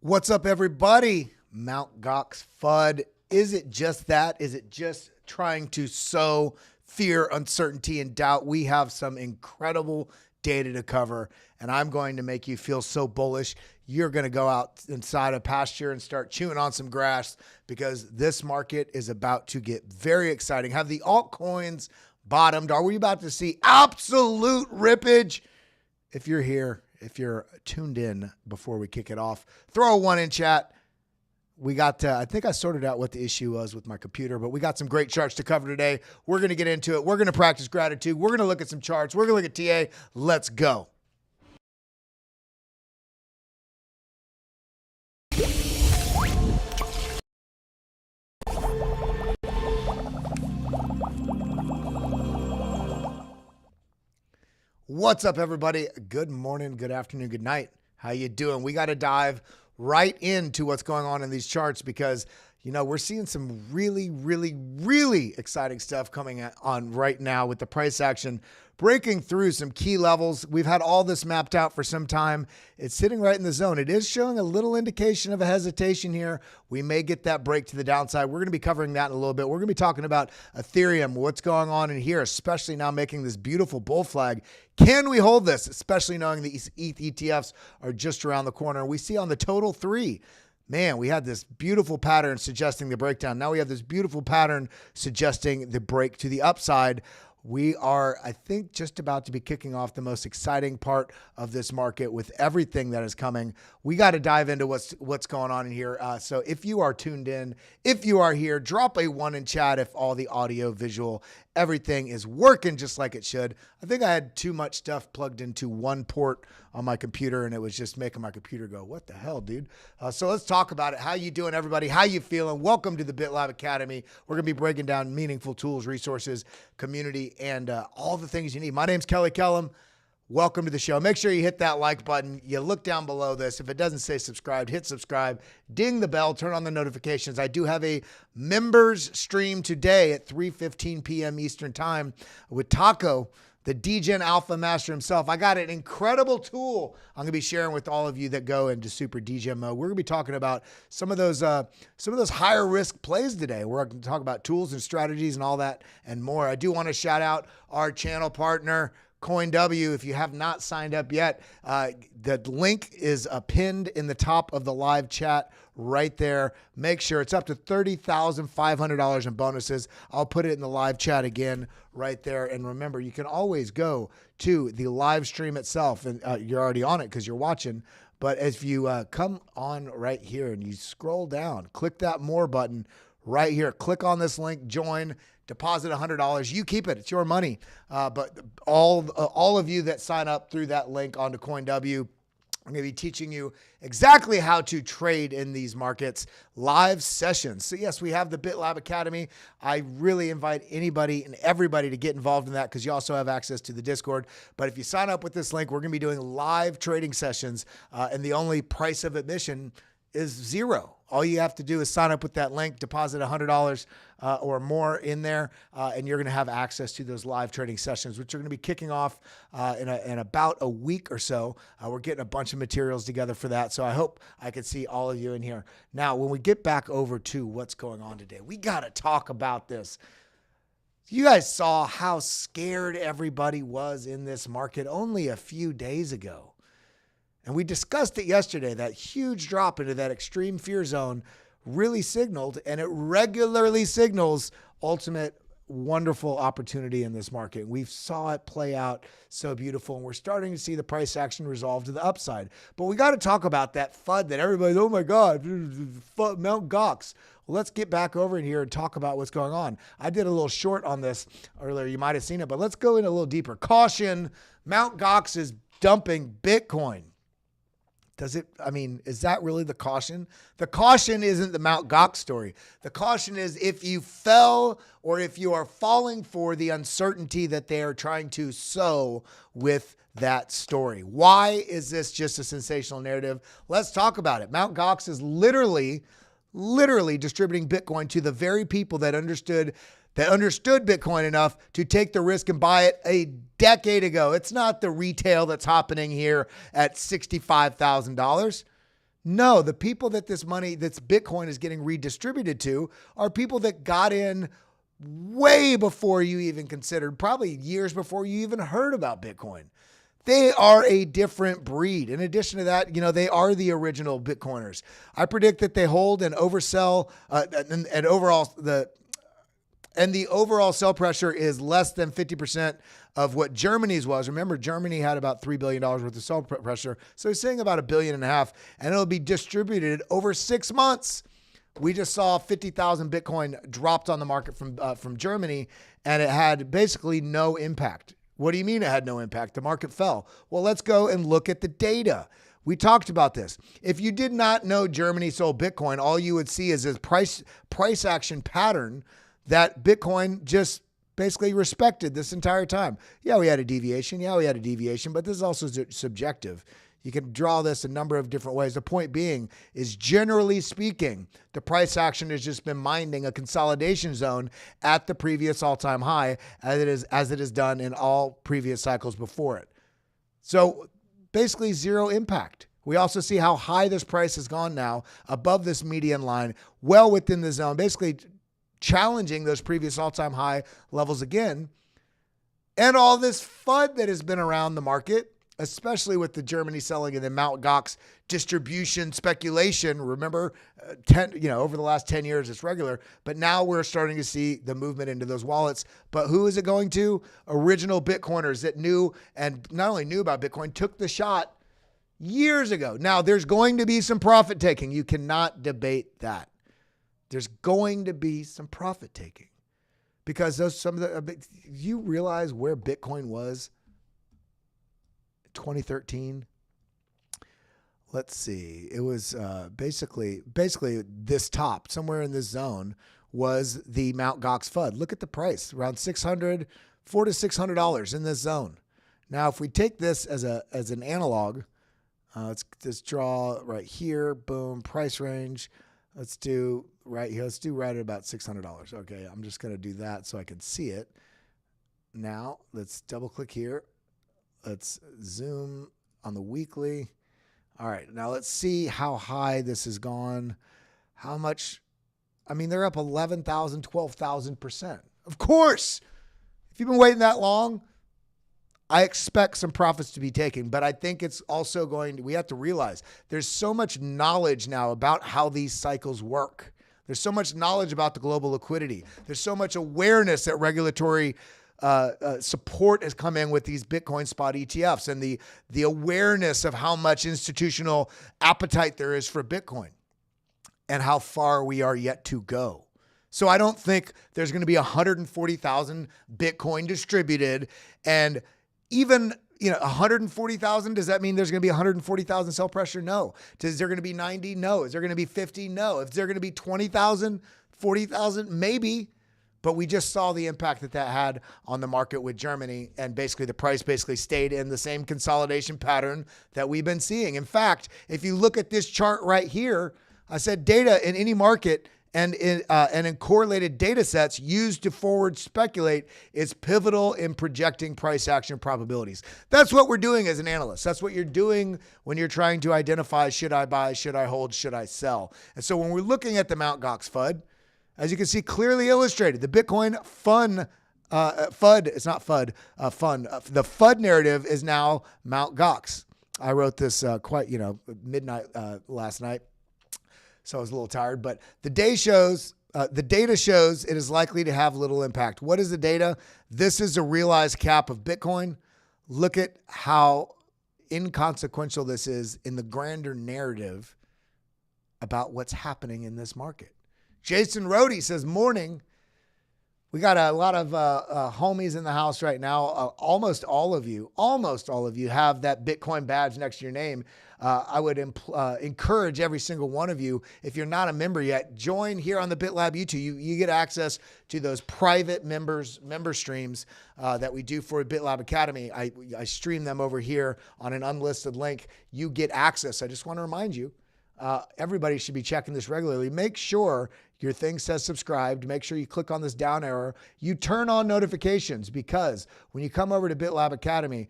What's up, everybody? Mt. GOX FUD. Is it just that? Is it just trying to sow fear, uncertainty, and doubt? We have some incredible data to cover, and I'm going to make you feel so bullish. You're going to go out inside a pasture and start chewing on some grass because this market is about to get very exciting. Have the altcoins bottomed? Are we about to see absolute rippage? If you're here, if you're tuned in before we kick it off, throw a 1 in chat. We got, I think I sorted out what the issue was with my computer, but we got some great charts to cover today. We're going to get into it. We're going to practice gratitude. We're going to look at some charts. We're going to look at TA. Let's go. What's up, everybody? Good morning, good afternoon, good night. How you doing? We got to dive right into what's going on in these charts because, you know, we're seeing some really exciting stuff coming on right now with the price action breaking through some key levels. We've had all this mapped out for some time. It's sitting right in the zone. It is showing a little indication of a hesitation here. We may get that break to the downside. We're going to be covering that in a little bit. We're going to be talking about Ethereum, what's going on in here, especially now making this beautiful bull flag. Can we hold this, especially knowing the ETH ETFs are just around the corner? We see on the total 3, man, we had this beautiful pattern suggesting the breakdown. Now we have this beautiful pattern suggesting the break to the upside. We are, I think, just about to be kicking off the most exciting part of this market with everything that is coming. We got to dive into what's going on in here. So if you are tuned in, if you are here, drop a 1 in chat if all the audio, visual, everything is working just like it should. I think I had too much stuff plugged into one port on my computer, and it was just making my computer go, what the hell, dude? So let's talk about it. How you doing, everybody? How you feeling? Welcome to the BitLab Academy. We're going to be breaking down meaningful tools, resources, community, and all the things you need. My name's Kelly Kellum. Welcome to the show. Make sure you hit that like button. You look down below this. If it doesn't say subscribed, hit subscribe, ding the bell, turn on the notifications. I do have a members stream today at 3:15 p.m. Eastern time with Taco, the DGen Alpha Master himself. I got an incredible tool I'm going to be sharing with all of you that go into super DGen mode. We're going to be talking about some of those higher risk plays today. We're going to talk about tools and strategies and all that and more. I do want to shout out our channel partner, CoinW. If you have not signed up yet, the link is pinned in the top of the live chat right there. Make sure it's up to $30,500 in bonuses. I'll put it in the live chat again right there. And remember, you can always go to the live stream itself, and you're already on it because you're watching. But if you come on right here and you scroll down, click that more button right here, click on this link, join, deposit $100. You keep it. It's your money. But all of you that sign up through that link onto CoinW, I'm going to be teaching you exactly how to trade in these markets, live sessions. So yes, we have the BitLab Academy. I really invite anybody and everybody to get involved in that because you also have access to the Discord. But if you sign up with this link, we're going to be doing live trading sessions, and the only price of admission is $0. All you have to do is sign up with that link, deposit $100 or more in there, and you're going to have access to those live trading sessions, which are going to be kicking off in about a week or so. We're getting a bunch of materials together for that, so I hope I can see all of you in here. Now, when we get back over to what's going on today, we got to talk about this. You guys saw how scared everybody was in this market only a few days ago. And we discussed it yesterday, that huge drop into that extreme fear zone really signaled, and it regularly signals ultimate wonderful opportunity in this market. We saw it play out so beautiful, and we're starting to see the price action resolve to the upside. But we got to talk about that FUD that everybody's, oh my God, Mt. GOX. Well, let's get back over in here and talk about what's going on. I did a little short on this earlier. You might have seen it, but let's go in a little deeper. Caution, Mt. GOX is dumping Bitcoin. Is that really the caution? The caution isn't the Mt. GOX story. The caution is if you fell or if you are falling for the uncertainty that they are trying to sow with that story. Why is this just a sensational narrative? Let's talk about it. Mt. GOX is literally distributing Bitcoin to the very people that understood Bitcoin enough to take the risk and buy it a decade ago. It's not the retail that's happening here at $65,000. No, the people that this money, that's Bitcoin, is getting redistributed to are people that got in way before you even considered, probably years before you even heard about Bitcoin. They are a different breed. In addition to that, they are the original Bitcoiners. I predict that they hold and oversell, and the overall sell pressure is less than 50% of what Germany's was. Remember, Germany had about $3 billion worth of sell pressure. So he's saying about $1.5 billion, and it'll be distributed over 6 months. We just saw 50,000 Bitcoin dropped on the market from Germany, and it had basically no impact. What do you mean it had no impact? The market fell. Well, let's go and look at the data. We talked about this. If you did not know Germany sold Bitcoin, all you would see is a price action pattern that Bitcoin just basically respected this entire time. Yeah, we had a deviation. But this is also subjective. You can draw this a number of different ways. The point being is, generally speaking, the price action has just been minding a consolidation zone at the previous all-time high, as it is done in all previous cycles before it. So basically zero impact. We also see how high this price has gone now, above this median line, well within the zone, basically challenging those previous all-time high levels again. And all this FUD that has been around the market, especially with the Germany selling and the Mt. Gox distribution speculation. Remember, over the last 10 years, it's regular, but now we're starting to see the movement into those wallets. But who is it going to? Original Bitcoiners that knew, and not only knew about Bitcoin, took the shot years ago. Now, there's going to be some profit taking. You cannot debate that. There's going to be some profit taking, because you realize where Bitcoin was 2013. Let's see. It was basically this top, somewhere in this zone, was the Mt. Gox FUD. Look at the price, around $400 to $600 in this zone. Now, if we take this as an analog, let's just draw right here. Boom, price range. Let's do right here. Let's do right at about $600. Okay, I'm just going to do that so I can see it. Now, let's double click here. Let's zoom on the weekly. All right, now let's see how high this has gone. How much? I mean, they're up 11,000, 12,000%. Of course, if you've been waiting that long, I expect some profits to be taken, but I think it's also we have to realize there's so much knowledge now about how these cycles work. There's so much knowledge about the global liquidity. There's so much awareness that regulatory support has come in with these Bitcoin spot ETFs, and the awareness of how much institutional appetite there is for Bitcoin and how far we are yet to go. So I don't think there's going to be 140,000 Bitcoin distributed, and even 140,000, does that mean there's going to be 140,000 sell pressure? No. Is there going to be 90? No. Is there going to be 50? No. Is there going to be 20,000, 40,000? Maybe. But we just saw the impact that had on the market with Germany, and basically the price stayed in the same consolidation pattern that we've been seeing. In fact, if you look at this chart right here, I said data in any market and in correlated data sets used to forward speculate is pivotal in projecting price action probabilities. That's what we're doing as an analyst. That's what you're doing when you're trying to identify, should I buy, should I hold, should I sell? And so when we're looking at the Mt. Gox FUD, as you can see clearly illustrated, the Bitcoin FUD, it's not FUD, fun. The FUD narrative is now Mt. Gox. I wrote this midnight last night, so I was a little tired, but the data shows it is likely to have little impact. What is the data? This is a realized cap of Bitcoin. Look at how inconsequential this is in the grander narrative about what's happening in this market. Jason Rohde says, morning. We got a lot of homies in the house right now. Almost all of you have that Bitcoin badge next to your name. I would encourage every single one of you, if you're not a member yet, join here on the BitLab YouTube. You get access to those private member streams that we do for BitLab Academy. I stream them over here on an unlisted link. You get access. I just want to remind you, everybody should be checking this regularly. Make sure your thing says subscribed. Make sure you click on this down arrow. You turn on notifications, because when you come over to BitLab Academy,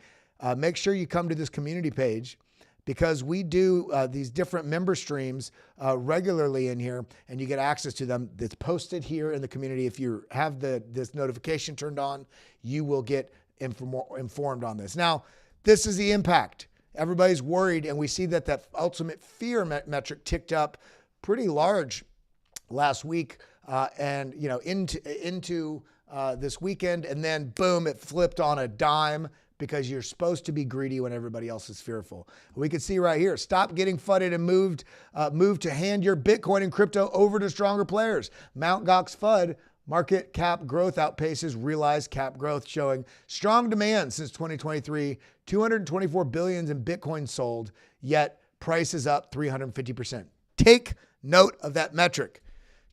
make sure you come to this community page, because we do these different member streams regularly in here, and you get access to them. It's posted here in the community. If you have this notification turned on, you will get informed on this. Now, this is the impact. Everybody's worried, and we see that ultimate fear metric ticked up pretty large last week, and into this weekend, and then boom, it flipped on a dime, because you're supposed to be greedy when everybody else is fearful. We can see right here, stop getting FUDed and move to hand your Bitcoin and crypto over to stronger players. Mt. Gox FUD market cap growth outpaces realized cap growth, showing strong demand since 2023, 224 billion in Bitcoin sold, yet price is up 350%. Take note of that metric.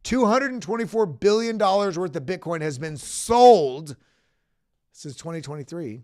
$224 billion worth of Bitcoin has been sold since 2023.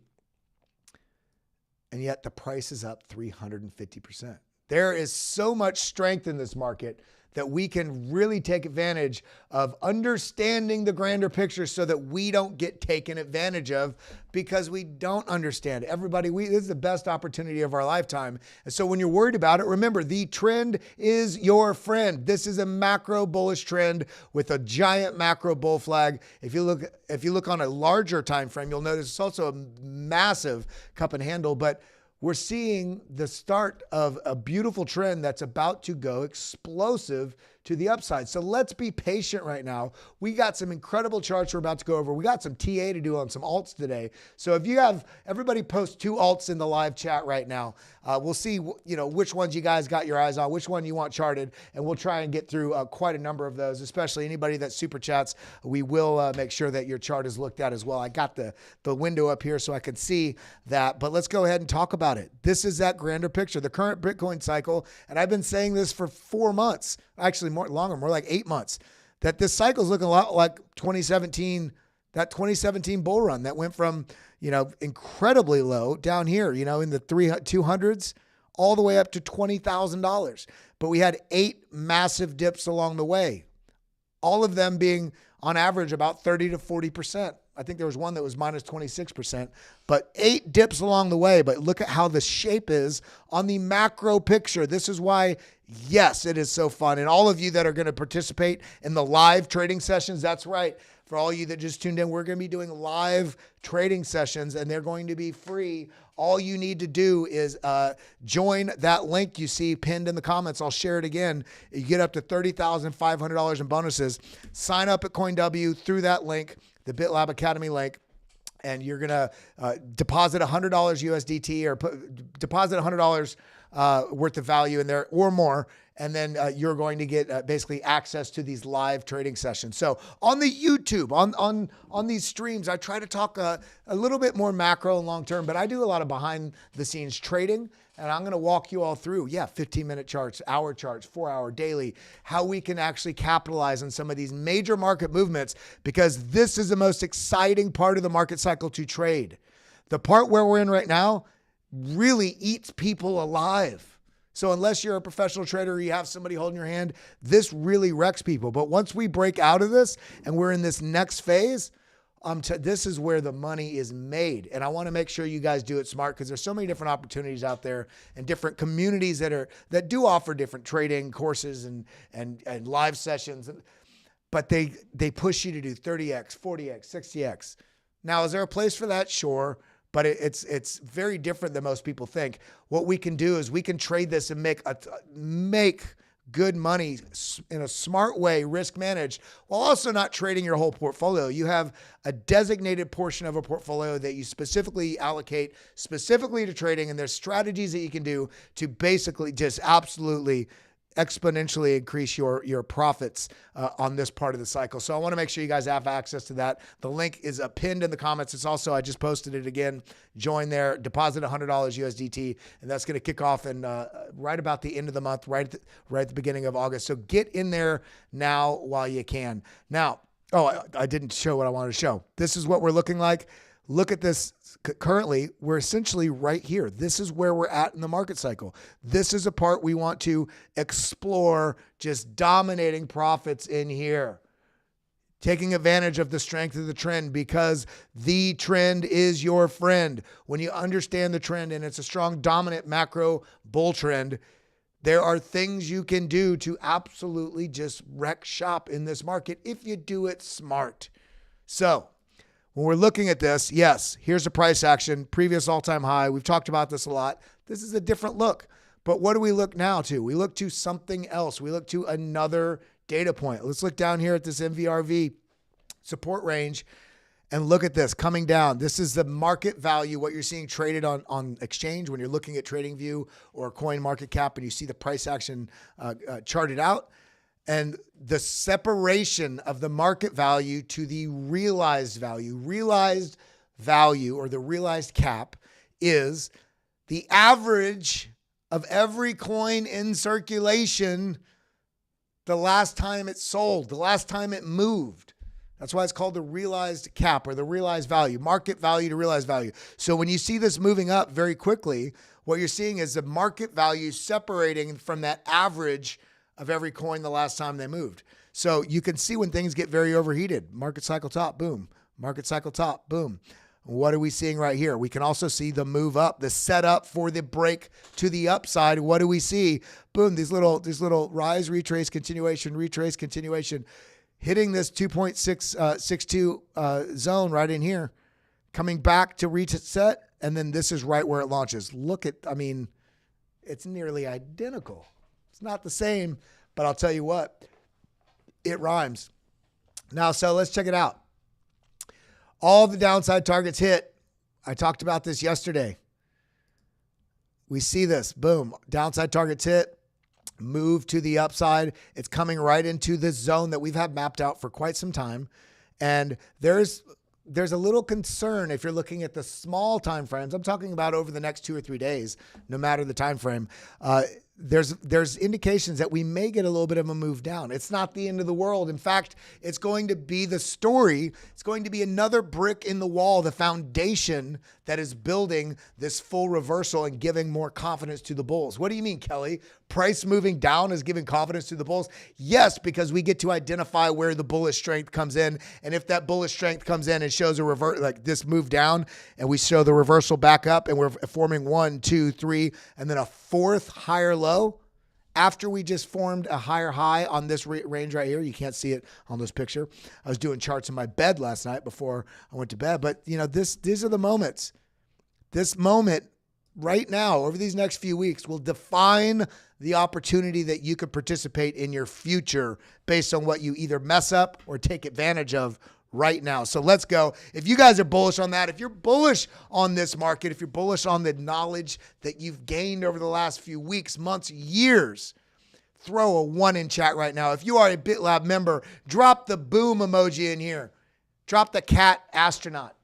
And yet the price is up 350%. There is so much strength in this market that we can really take advantage of understanding the grander picture so that we don't get taken advantage of because we don't understand. Everybody, this is the best opportunity of our lifetime. And so when you're worried about it, remember, the trend is your friend. This is a macro bullish trend with a giant macro bull flag. If you look on a larger time frame, you'll notice it's also a massive cup and handle, but we're seeing the start of a beautiful trend that's about to go explosive to the upside. So let's be patient right now. We got some incredible charts we're about to go over. We got some TA to do on some alts today. So if you have, everybody post 2 alts in the live chat right now. We'll see, which ones you guys got your eyes on, which one you want charted, and we'll try and get through quite a number of those, especially anybody that super chats. We will make sure that your chart is looked at as well. I got the window up here so I can see that, but let's go ahead and talk about it. This is that grander picture, the current Bitcoin cycle. And I've been saying this for 4 months, actually more like 8 months, that this cycle is looking a lot like 2017, that 2017 bull run that went from, incredibly low down here, in the 200s all the way up to $20,000. But we had 8 massive dips along the way, all of them being on average about 30 to 40%. I think there was one that was minus 26%, but 8 dips along the way. But look at how the shape is on the macro picture. This is why, yes, it is so fun. And all of you that are going to participate in the live trading sessions, that's right. For all you that just tuned in, we're going to be doing live trading sessions, and they're going to be free. All you need to do is join that link you see pinned in the comments. I'll share it again. You get up to $30,500 in bonuses. Sign up at CoinW through that link, the BitLab Academy link, and you're going to deposit $100 USDT or deposit $100 worth of value in there or more. And then you're going to get basically access to these live trading sessions. So on the YouTube, on these streams, I try to talk a little bit more macro and long-term, but I do a lot of behind the scenes trading. And I'm going to walk you all through, 15-minute charts, hour charts, 4-hour daily, how we can actually capitalize on some of these major market movements, because this is the most exciting part of the market cycle to trade. The part where we're in right now really eats people alive. So unless you're a professional trader or you have somebody holding your hand, this really wrecks people. But once we break out of this and we're in this next phase, this is where the money is made. And I want to make sure you guys do it smart, because there's so many different opportunities out there and different communities that do offer different trading courses and live sessions. But they push you to do 30X, 40X, 60X. Now, is there a place for that? Sure. But it's very different than most people think. What we can do is we can trade this and make good money in a smart way, risk managed, while also not trading your whole portfolio. You have a designated portion of a portfolio that you specifically allocate specifically to trading, and there's strategies that you can do to basically just absolutely exponentially increase your profits on this part of the cycle. So I want to make sure you guys have access to that. The link is pinned in the comments. It's also, I just posted it again. Join there, deposit $100 USDT, and that's going to kick off in right about the end of the month, right at the beginning of August. So get in there now while you can. Now, I didn't show what I wanted to show. This is what we're looking like. Look at this. Currently, we're essentially right here. This is where we're at in the market cycle. This is a part we want to explore, just dominating profits in here. taking advantage of the strength of the trend, because the trend is your friend. When you understand the trend and it's a strong, dominant macro bull trend, there are things you can do to absolutely just wreck shop in this market if you do it smart. So when we're looking at this, yes, here's a price action, previous all-time high. We've talked about this a lot. This is a different look. But what do we look now to? We look to something else. We look to another data point. Let's look down here at this MVRV support range and look at this coming down. This is the market value, what you're seeing traded on exchange when you're looking at TradingView or Coin Market Cap and you see the price action charted out. And the separation of the market value to the realized value. Realized value, or the realized cap, is the average of every coin in circulation the last time it sold, the last time it moved. That's why it's called the realized cap, or the realized value, market value to realized value. So when you see this moving up very quickly, what you're seeing is the market value separating from that average of every coin the last time they moved. So you can see when things get very overheated. Market cycle top, boom. Market cycle top, boom. What are we seeing right here? We can also see the move up, the setup for the break to the upside. What do we see? Boom, these little rise, retrace, continuation, hitting this 2.662 zone right in here, coming back to reset, and then this is right where it launches. Look at, I mean, it's nearly identical. It's not the same, but I'll tell you what, it rhymes. Now, so let's check it out. All the downside targets hit. I talked about this yesterday. We see this, boom, downside targets hit, move to the upside. It's coming right into this zone that we've had mapped out for quite some time. And there's a little concern if you're looking at the small time frames. I'm talking about over the next 2 or 3 days, no matter the time frame. There's indications that we may get a little bit of a move down. It's not the end of the world. In fact, it's going to be the story. It's going to be another brick in the wall, the foundation that is building this full reversal and giving more confidence to the bulls. What do you mean, Kelly? Price moving down is giving confidence to the bulls? Yes, because we get to identify where the bullish strength comes in. And if that bullish strength comes in and shows a revert, like this move down, and we show the reversal back up, and we're forming 1, 2, 3, and then a fourth higher low after we just formed a higher high on this range right here. You can't see it on this picture. I was doing charts in my bed last night before I went to bed, but you know, these are the moments. This moment right now, over these next few weeks, will define the opportunity that you could participate in your future based on what you either mess up or take advantage of right now. So let's go. If you guys are bullish on that, if you're bullish on this market, if you're bullish on the knowledge that you've gained over the last few weeks, months, years, throw a 1 in chat right now. If you are a BitLab member, drop the boom emoji in here. Drop the cat astronaut.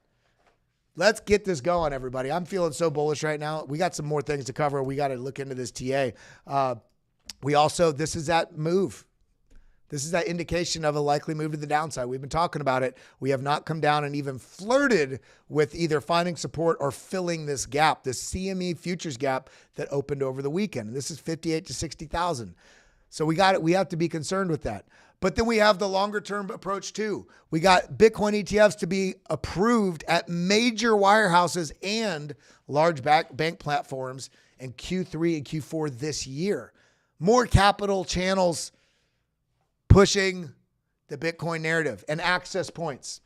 Let's get this going, everybody. I'm feeling so bullish right now. We got some more things to cover. We got to look into this TA. This is that move. This is that indication of a likely move to the downside. We've been talking about it. We have not come down and even flirted with either finding support or filling this gap, this CME futures gap that opened over the weekend. This is 58 to 60,000. So we have to be concerned with that. But then we have the longer term approach too. We got Bitcoin ETFs to be approved at major wirehouses and large bank platforms in Q3 and Q4 this year. More capital channels pushing the Bitcoin narrative and access points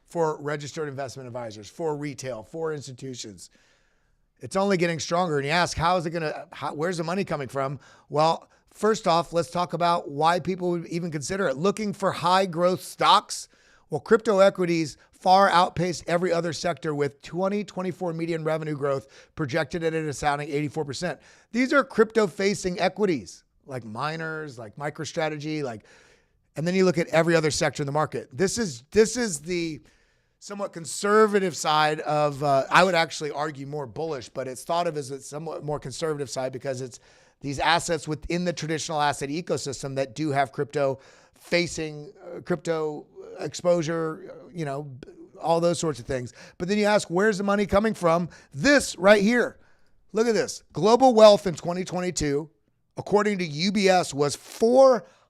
for registered investment advisors, for retail, for institutions. It's only getting stronger. And you ask, where's the money coming from? Well, first off, let's talk about why people would even consider it. Looking for high growth stocks? Well, crypto equities far outpaced every other sector with 2024 median revenue growth projected at an astounding 84%. These are crypto facing equities like miners, like MicroStrategy, and then you look at every other sector in the market. This is the somewhat conservative side of, I would actually argue more bullish, but it's thought of as a somewhat more conservative side because it's these assets within the traditional asset ecosystem that do have crypto facing, crypto exposure, all those sorts of things. But then you ask, where's the money coming from? This right here. Look at this. Global wealth in 2022, according to UBS, was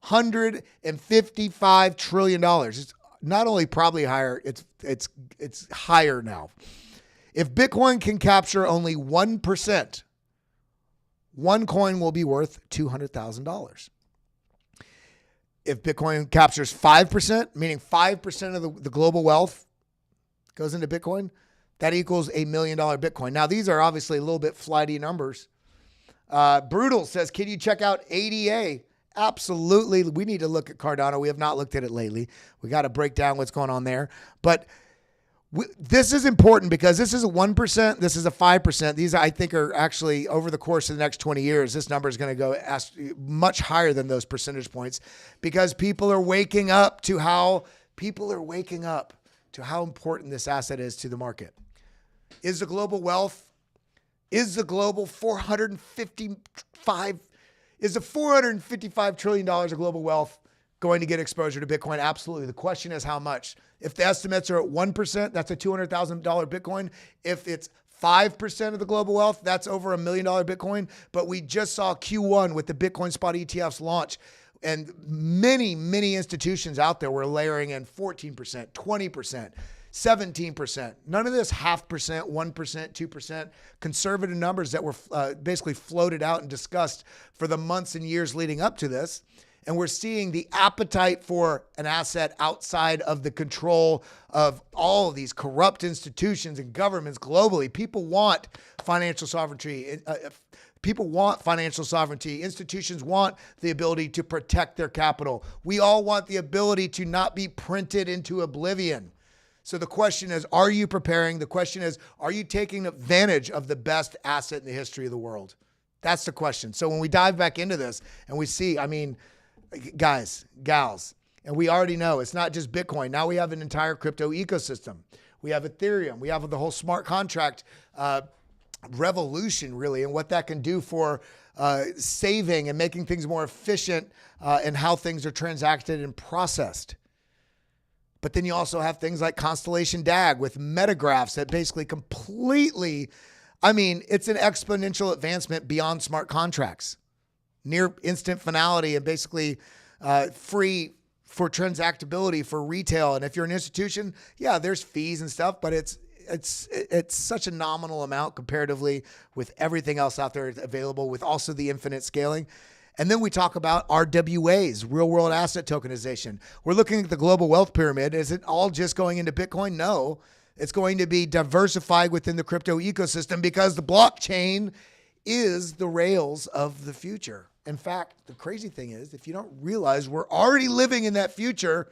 $455 trillion. It's not only probably higher, it's higher now. If Bitcoin can capture only 1%, one coin will be worth $200,000. If Bitcoin captures 5%, meaning 5% of the global wealth goes into Bitcoin, that equals $1 million Bitcoin. Now, these are obviously a little bit flighty numbers. Brutal says, can you check out ADA? Absolutely. We need to look at Cardano. We have not looked at it lately. We got to break down what's going on there. But this is important because this is a 1%. This is a 5%. These, I think, are actually over the course of the next 20 years, this number is going to go much higher than those percentage points because people are waking up to how important this asset is to the market. Is the global wealth, is the $455 trillion of global wealth going to get exposure to Bitcoin? Absolutely. The question is how much. If the estimates are at 1%, that's a $200,000 Bitcoin. If it's 5% of the global wealth, that's over $1 million Bitcoin. But we just saw Q1 with the Bitcoin spot ETFs launch. And many, many institutions out there were layering in 14%, 20%, 17%. None of this 0.5%, 1%, 2%. Conservative numbers that were basically floated out and discussed for the months and years leading up to this. And we're seeing the appetite for an asset outside of the control of all of these corrupt institutions and governments globally. People want financial sovereignty. People want financial sovereignty. Institutions want the ability to protect their capital. We all want the ability to not be printed into oblivion. So the question is, are you preparing? The question is, are you taking advantage of the best asset in the history of the world? That's the question. So when we dive back into this and we see, guys, gals, and we already know it's not just Bitcoin. Now we have an entire crypto ecosystem. We have Ethereum. We have the whole smart contract revolution, really, and what that can do for saving and making things more efficient and how things are transacted and processed. But then you also have things like Constellation DAG with metagraphs that basically completely, it's an exponential advancement beyond smart contracts. Near instant finality and basically free for transactability for retail. And if you're an institution, yeah, there's fees and stuff, but it's such a nominal amount comparatively with everything else out there available, with also the infinite scaling. And then we talk about RWAs, real world asset tokenization. We're looking at the global wealth pyramid. Is it all just going into Bitcoin? No, it's going to be diversified within the crypto ecosystem because the blockchain is the rails of the future. In fact, the crazy thing is, if you don't realize we're already living in that future,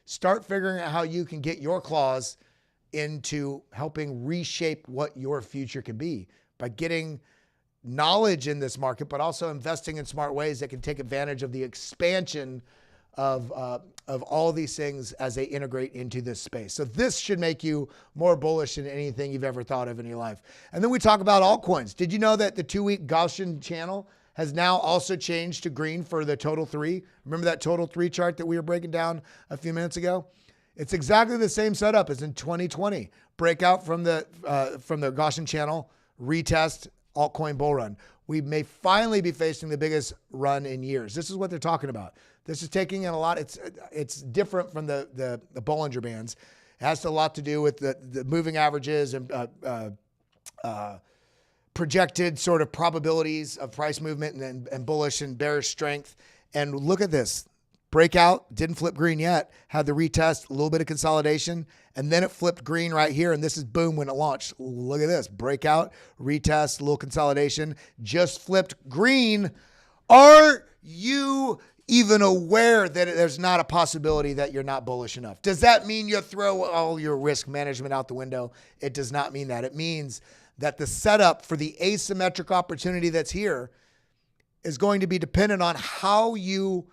start figuring out how you can get your claws into helping reshape what your future can be by getting knowledge in this market, but also investing in smart ways that can take advantage of the expansion of all these things as they integrate into this space. So this should make you more bullish than anything you've ever thought of in your life. And then we talk about altcoins. Did you know that the 2-week Gaussian channel has now also changed to green for the total 3? Remember that total 3 chart that we were breaking down a few minutes ago? It's exactly the same setup as in 2020. Breakout from the Gaussian channel, retest, altcoin bull run. We may finally be facing the biggest run in years. This is what they're talking about. This is taking in a lot. It's different from the Bollinger Bands. It has a lot to do with the moving averages and projected sort of probabilities of price movement and bullish and bearish strength. And look at this. Breakout, didn't flip green yet, had the retest, a little bit of consolidation, and then it flipped green right here, and this is boom when it launched. Look at this. Breakout, retest, a little consolidation, just flipped green. Are you even aware that there's not a possibility that you're not bullish enough? Does that mean you throw all your risk management out the window? It does not mean that. It means that the setup for the asymmetric opportunity that's here is going to be dependent on how you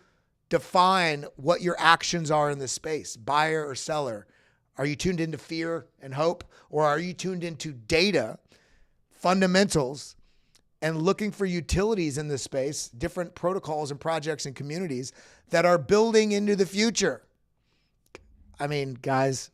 define what your actions are in this space, buyer or seller. Are you tuned into fear and hope, or are you tuned into data, fundamentals, and looking for utilities in this space, different protocols and projects and communities that are building into the future? Guys,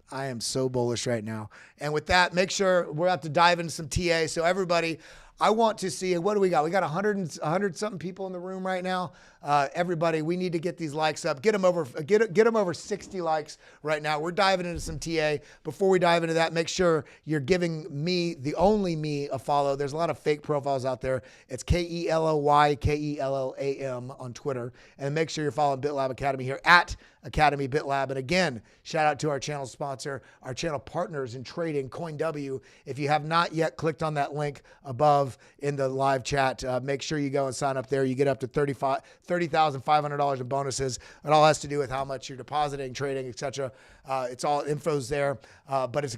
I am so bullish right now. And with that, make sure we're about to dive into some TA. So everybody, I want to see, what do we got? We got 100 something people in the room right now. Everybody, we need to get these likes up. Get them over 60 likes right now. We're diving into some TA. Before we dive into that, make sure you're giving me, the only me, a follow. There's a lot of fake profiles out there. It's KELOY, KELLAM on Twitter. And make sure you're following BitLab Academy here at Academy BitLab. And again, shout out to our channel sponsor, our channel partners in trading, CoinW. If you have not yet clicked on that link above in the live chat, make sure you go and sign up there. You get up to $30,500 in bonuses. It all has to do with how much you're depositing, trading, etc. It's all infos there, but it's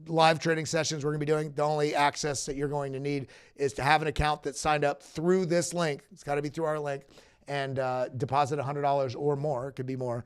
live trading sessions we're going to be doing. The only access that you're going to need is to have an account that's signed up through this link. It's got to be through our link, and deposit $100 or more. It could be more.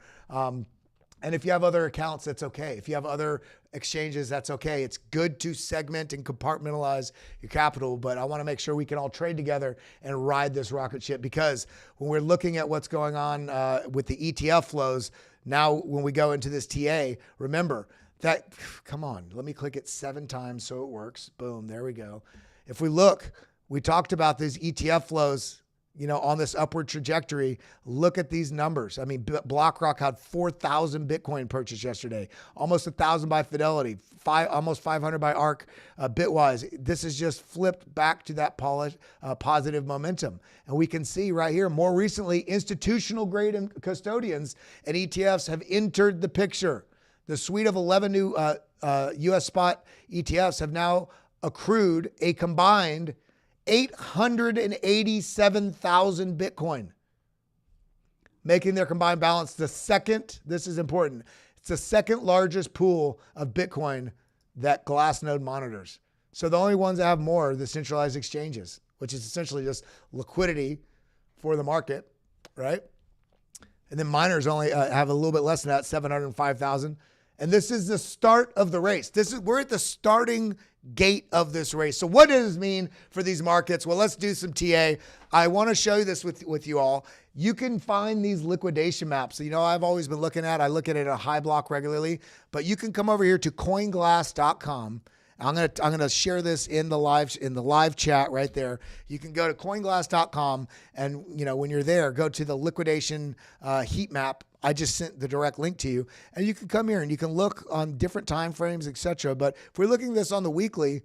And if you have other accounts, that's okay. If you have other exchanges, that's okay. It's good to segment and compartmentalize your capital, but I want to make sure we can all trade together and ride this rocket ship, because when we're looking at what's going on with the ETF flows, now when we go into this TA, remember that, come on, let me click it 7 times so it works. Boom, there we go. If we look, we talked about these ETF flows, you know, on this upward trajectory. Look at these numbers. I mean, BlackRock had 4,000 Bitcoin purchased yesterday, almost 1,000 by Fidelity, almost 500 by ARK, Bitwise. This is just flipped back to that positive momentum. And we can see right here, more recently, institutional grade custodians and ETFs have entered the picture. The suite of 11 new US spot ETFs have now accrued a combined 887,000 Bitcoin, making their combined balance the second, this is important, it's the second largest pool of Bitcoin that Glassnode monitors. So the only ones that have more are the centralized exchanges, which is essentially just liquidity for the market, right? And then miners only have a little bit less than that, 705,000. And this is the start of the race. We're at the starting gate of this race. So what does this mean for these markets? Well, let's do some TA. I want to show you this with you all. You can find these liquidation maps. So, you know, I've always been looking at, I look at it at a high block regularly, but you can come over here to coinglass.com. I'm going to share this in the live chat right there. You can go to coinglass.com, and, you know, when you're there, go to the liquidation heat map. I just sent the direct link to you, and you can come here and you can look on different time frames, etc. But if we're looking at this on the weekly,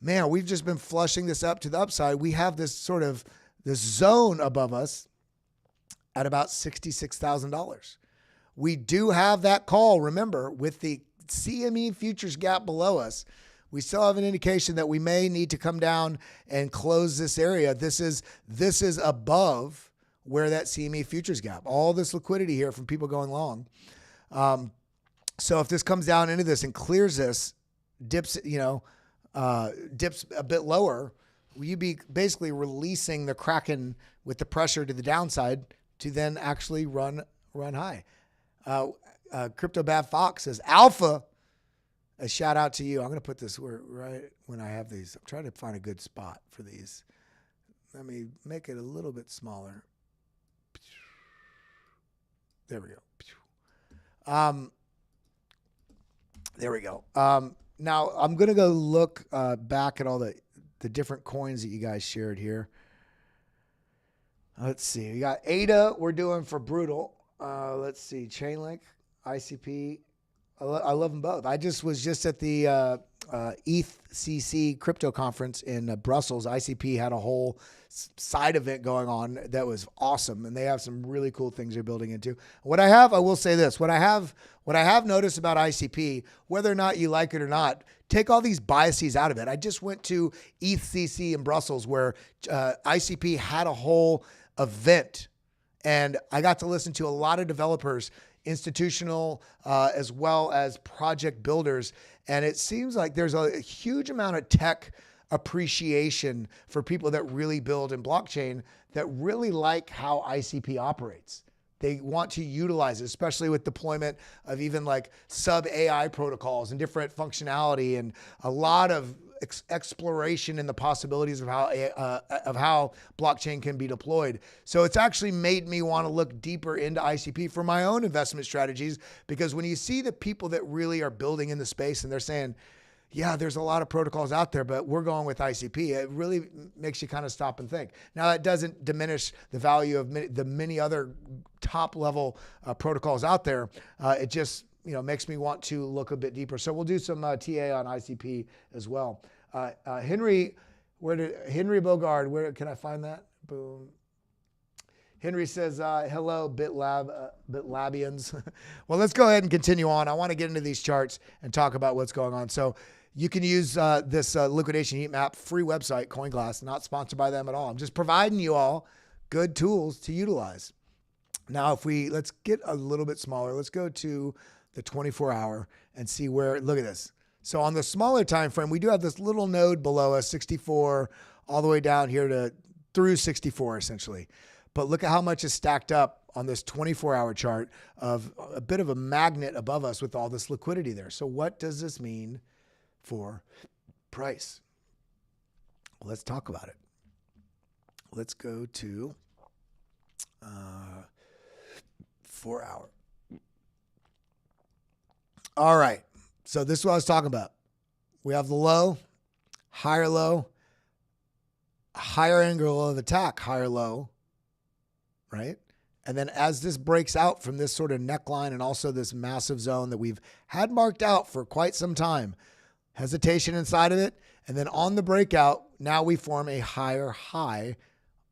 man, we've just been flushing this up to the upside. We have this sort of this zone above us at about $66,000. We do have that call, remember, with the CME futures gap below us. We still have an indication that we may need to come down and close this area. This is above where that CME futures gap, all this liquidity here from people going long. So if this comes down into this and clears this, dips a bit lower, you'd be basically releasing the Kraken with the pressure to the downside to then actually run high. Crypto Bad Fox says, Alpha, a shout out to you. I'm going to put this right when I have these. I'm trying to find a good spot for these. Let me make it a little bit smaller. There we go. There we go. Now I'm going to go look back at all the different coins that you guys shared here. Let's see. We got ADA we're doing for Brutal. Let's see. Chainlink, ICP. I love them both. I was just at the ETHCC crypto conference in Brussels. ICP had a whole side event going on that was awesome, and they have some really cool things they're building into. I will say this, what I have noticed about ICP, whether or not you like it or not, take all these biases out of it. I just went to ETHCC in Brussels where ICP had a whole event, and I got to listen to a lot of developers, institutional as well as project builders. And it seems like there's a huge amount of tech appreciation for people that really build in blockchain that really like how ICP operates. They want to utilize it, especially with deployment of even like sub AI protocols and different functionality and a lot of exploration in the possibilities of how blockchain can be deployed. So it's actually made me want to look deeper into ICP for my own investment strategies, because when you see the people that really are building in the space and they're saying, yeah, there's a lot of protocols out there, but we're going with ICP. It really makes you kind of stop and think. Now, that doesn't diminish the value of the many other top level protocols out there. It just, makes me want to look a bit deeper. So we'll do some TA on ICP as well. Henry Bogard, where can I find that? Boom. Henry says, hello, BitLabians. Well, let's go ahead and continue on. I want to get into these charts and talk about what's going on. So you can use this liquidation heat map, free website, CoinGlass, not sponsored by them at all. I'm just providing you all good tools to utilize. Now, let's get a little bit smaller. Let's go to the 24-hour and see where, look at this. So on the smaller time frame, we do have this little node below us, 64, all the way down here through 64, essentially. But look at how much is stacked up on this 24-hour chart of a bit of a magnet above us with all this liquidity there. So what does this mean for price? Let's talk about it. Let's go to 4-hour. All right. So this is what I was talking about. We have the low, higher angle of attack, higher low, right? And then as this breaks out from this sort of neckline and also this massive zone that we've had marked out for quite some time, hesitation inside of it. And then on the breakout, now we form a higher high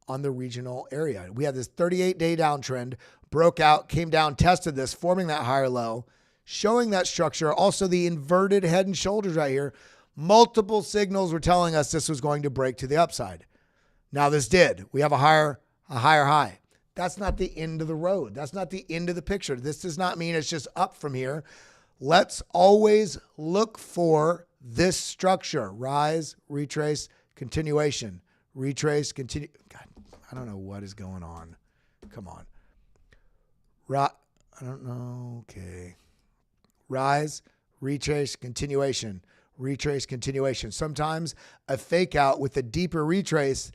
on the regional area. We had this 38-day downtrend, broke out, came down, tested this, forming that higher low, showing that structure. Also the inverted head and shoulders right here. Multiple signals were telling us this was going to break to the upside. Now this did. We have a higher high. That's not the end of the road. That's not the end of the picture. This does not mean it's just up from here. Let's always look for this structure. Rise, retrace, continuation. Retrace, continue. God, I don't know what is going on. Come on. I don't know. Okay. Rise, retrace, continuation. Retrace, continuation. Sometimes a fake out with a deeper retrace.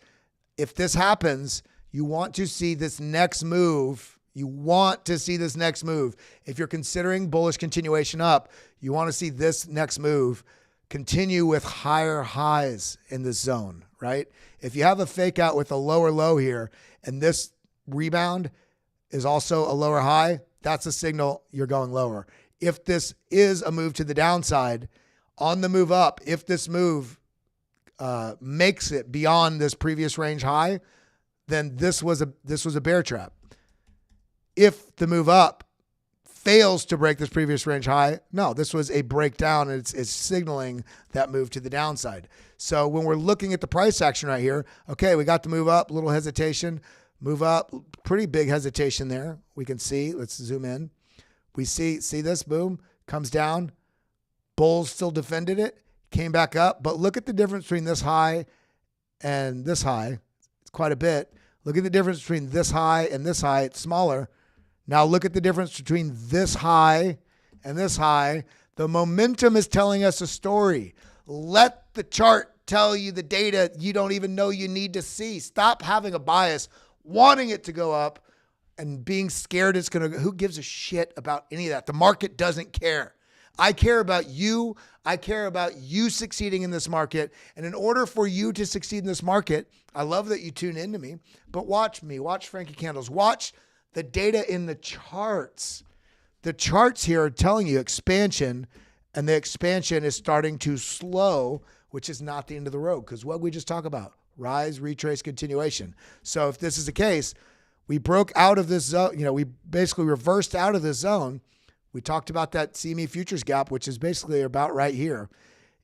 If this happens, you want to see this next move. You want to see this next move. If you're considering bullish continuation up, you want to see this next move continue with higher highs in this zone, right? If you have a fake out with a lower low here and this rebound is also a lower high, that's a signal you're going lower. If this is a move to the downside, on the move up, if this move makes it beyond this previous range high, then this was a bear trap. If the move up fails to break this previous range high, no, this was a breakdown and it's signaling that move to the downside. So when we're looking at the price action right here, okay, we got the move up, little hesitation, move up, pretty big hesitation there. We can see, let's zoom in. We see this, boom, comes down. Bulls still defended it, came back up, but look at the difference between this high and this high. It's quite a bit. Look at the difference between this high and this high. It's smaller. Now look at the difference between this high and this high. The momentum is telling us a story. Let the chart tell you the data you don't even know you need to see. Stop having a bias, wanting it to go up and being scared it's going to. Who gives a shit about any of that? The market doesn't care. I care about you. I care about you succeeding in this market. And in order for you to succeed in this market, I love that you tune into me, but watch me, watch Frankie Candles, watch the data in the charts. The charts here are telling you expansion, and the expansion is starting to slow, which is not the end of the road. Because what we just talked about, rise, retrace, continuation. So if this is the case, we broke out of this zone, we basically reversed out of this zone. We talked about that CME futures gap, which is basically about right here.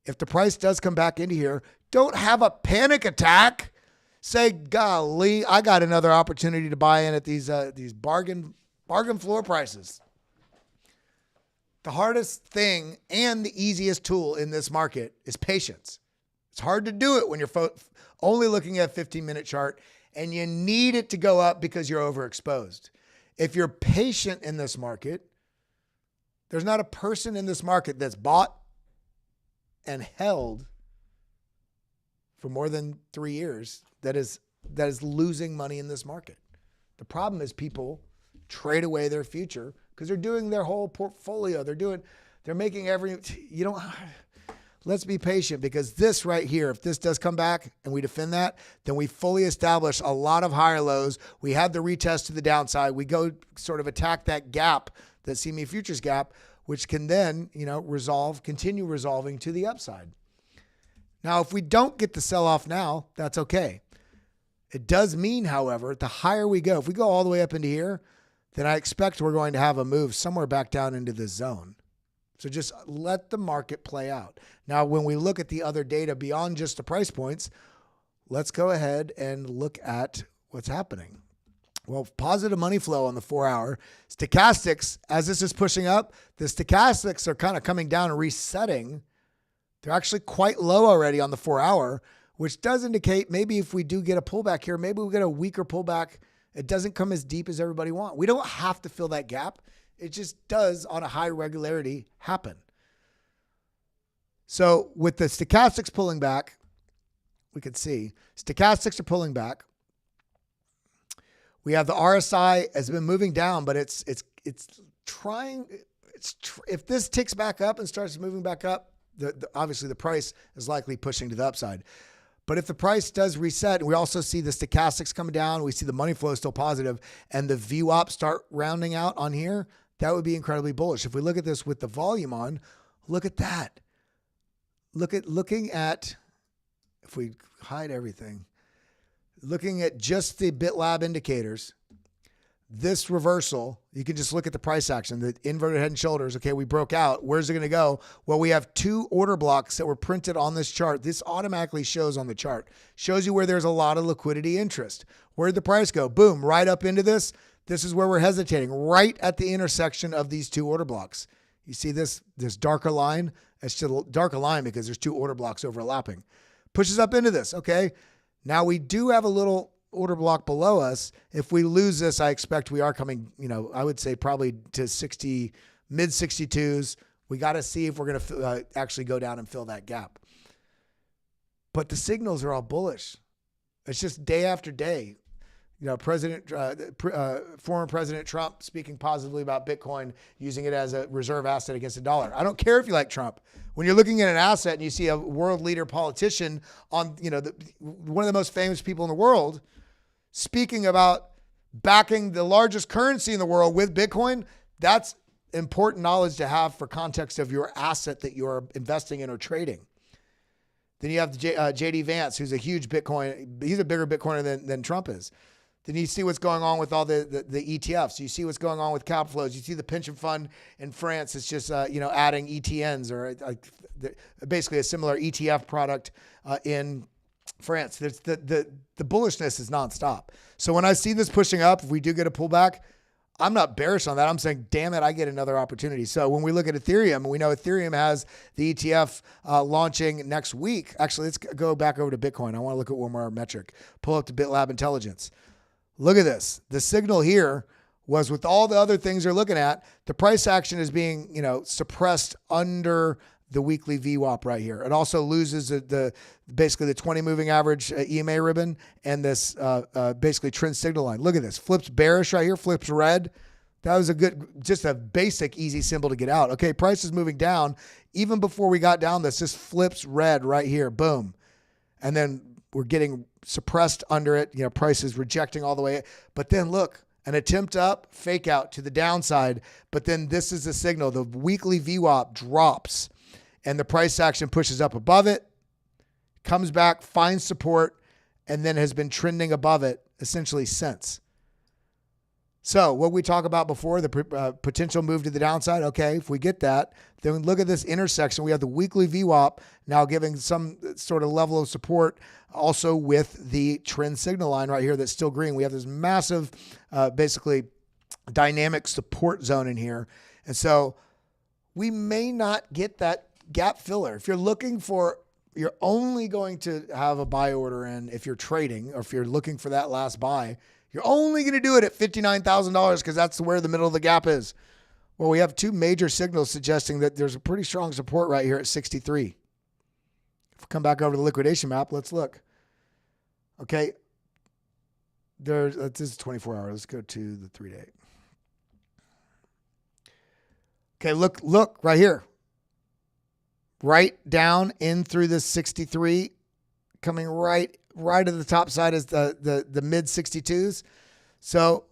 If the price does come back into here, don't have a panic attack. Say, golly, I got another opportunity to buy in at these bargain floor prices. The hardest thing and the easiest tool in this market is patience. It's hard to do it when you're only looking at a 15-minute chart and you need it to go up because you're overexposed. If you're patient in this market, there's not a person in this market that's bought and held for more than 3 years that is losing money in this market. The problem is people trade away their future because they're doing their whole portfolio. They're making let's be patient, because this right here, if this does come back and we defend that, then we fully establish a lot of higher lows. We have the retest to the downside. We go sort of attack that gap, that CME futures gap, which can then, continue resolving to the upside. Now, if we don't get the sell-off now, that's okay. It does mean, however, the higher we go, if we go all the way up into here, then I expect we're going to have a move somewhere back down into this zone. So just let the market play out. Now, when we look at the other data beyond just the price points, let's go ahead and look at what's happening. Well, positive money flow on the 4-hour. Stochastics, as this is pushing up, the stochastics are kind of coming down and resetting. They're actually quite low already on the 4-hour, which does indicate maybe if we do get a pullback here, maybe we'll get a weaker pullback. It doesn't come as deep as everybody wants. We don't have to fill that gap. It just does, on a high regularity, happen. So with the stochastics pulling back, we can see stochastics are pulling back. We have the RSI has been moving down, but it's trying. If this ticks back up and starts moving back up, obviously the price is likely pushing to the upside. But if the price does reset, and we also see the stochastics coming down, we see the money flow still positive, and the VWAP start rounding out on here, that would be incredibly bullish. If we look at this with the volume on, look at that. Looking at, if we hide everything, looking at just the BitLab indicators, this reversal, you can just look at the price action, the inverted head and shoulders. Okay, we broke out. Where's it going to go? Well, we have 2 order blocks that were printed on this chart. This automatically shows on the chart. Shows you where there's a lot of liquidity interest. Where'd the price go? Boom, right up into this. This is where we're hesitating, right at the intersection of these 2 order blocks. You see this darker line? It's still a darker line because there's 2 order blocks overlapping. Pushes up into this, okay? Now we do have a little order block below us. If we lose this, I expect we are coming, I would say probably to 60, mid 62s. We got to see if we're going to actually go down and fill that gap. But the signals are all bullish. It's just day after day. Former President Trump speaking positively about Bitcoin, using it as a reserve asset against the dollar. I don't care if you like Trump. When you're looking at an asset and you see a world leader politician on, one of the most famous people in the world, speaking about backing the largest currency in the world with Bitcoin, that's important knowledge to have for context of your asset that you're investing in or trading. Then you have JD Vance, who's a huge Bitcoin. He's a bigger Bitcoiner than Trump is. Then you see what's going on with all the ETFs. You see what's going on with cap flows. You see the pension fund in France. It's just, adding ETNs or basically a similar ETF product in France. The bullishness is nonstop. So when I see this pushing up, if we do get a pullback, I'm not bearish on that. I'm saying, damn it, I get another opportunity. So when we look at Ethereum, we know Ethereum has the ETF launching next week. Actually, let's go back over to Bitcoin. I want to look at one more metric. Pull up to BitLab Intelligence. Look at this. The signal here was, with all the other things you're looking at, the price action is being, suppressed under the weekly VWAP right here. It also loses basically the 20 moving average EMA ribbon and this basically trend signal line. Look at this. Flips bearish right here, flips red. That was just a basic easy symbol to get out. Okay, price is moving down. Even before we got down this, just flips red right here. Boom. And then we're getting suppressed under it. Price is rejecting all the way. But then look, an attempt up, fake out to the downside. But then this is the signal. The weekly VWAP drops and the price action pushes up above it, comes back, finds support, and then has been trending above it essentially since. So what we talked about before, the potential move to the downside. Okay, if we get that, then look at this intersection. We have the weekly VWAP now giving some sort of level of support, also with the trend signal line right here that's still green. We have this massive, basically dynamic support zone in here. And so we may not get that gap filler. If you're looking for, you're only going to have a buy order in if you're trading, or if you're looking for that last buy, you're only going to do it at $59,000 because that's where the middle of the gap is. Well, we have 2 major signals suggesting that there's a pretty strong support right here at 63. If we come back over to the liquidation map, let's look. Okay. This is 24 hours. Let's go to the 3-day. Okay, look right here. right down in through the 63, coming right at the top side is the mid 62s. So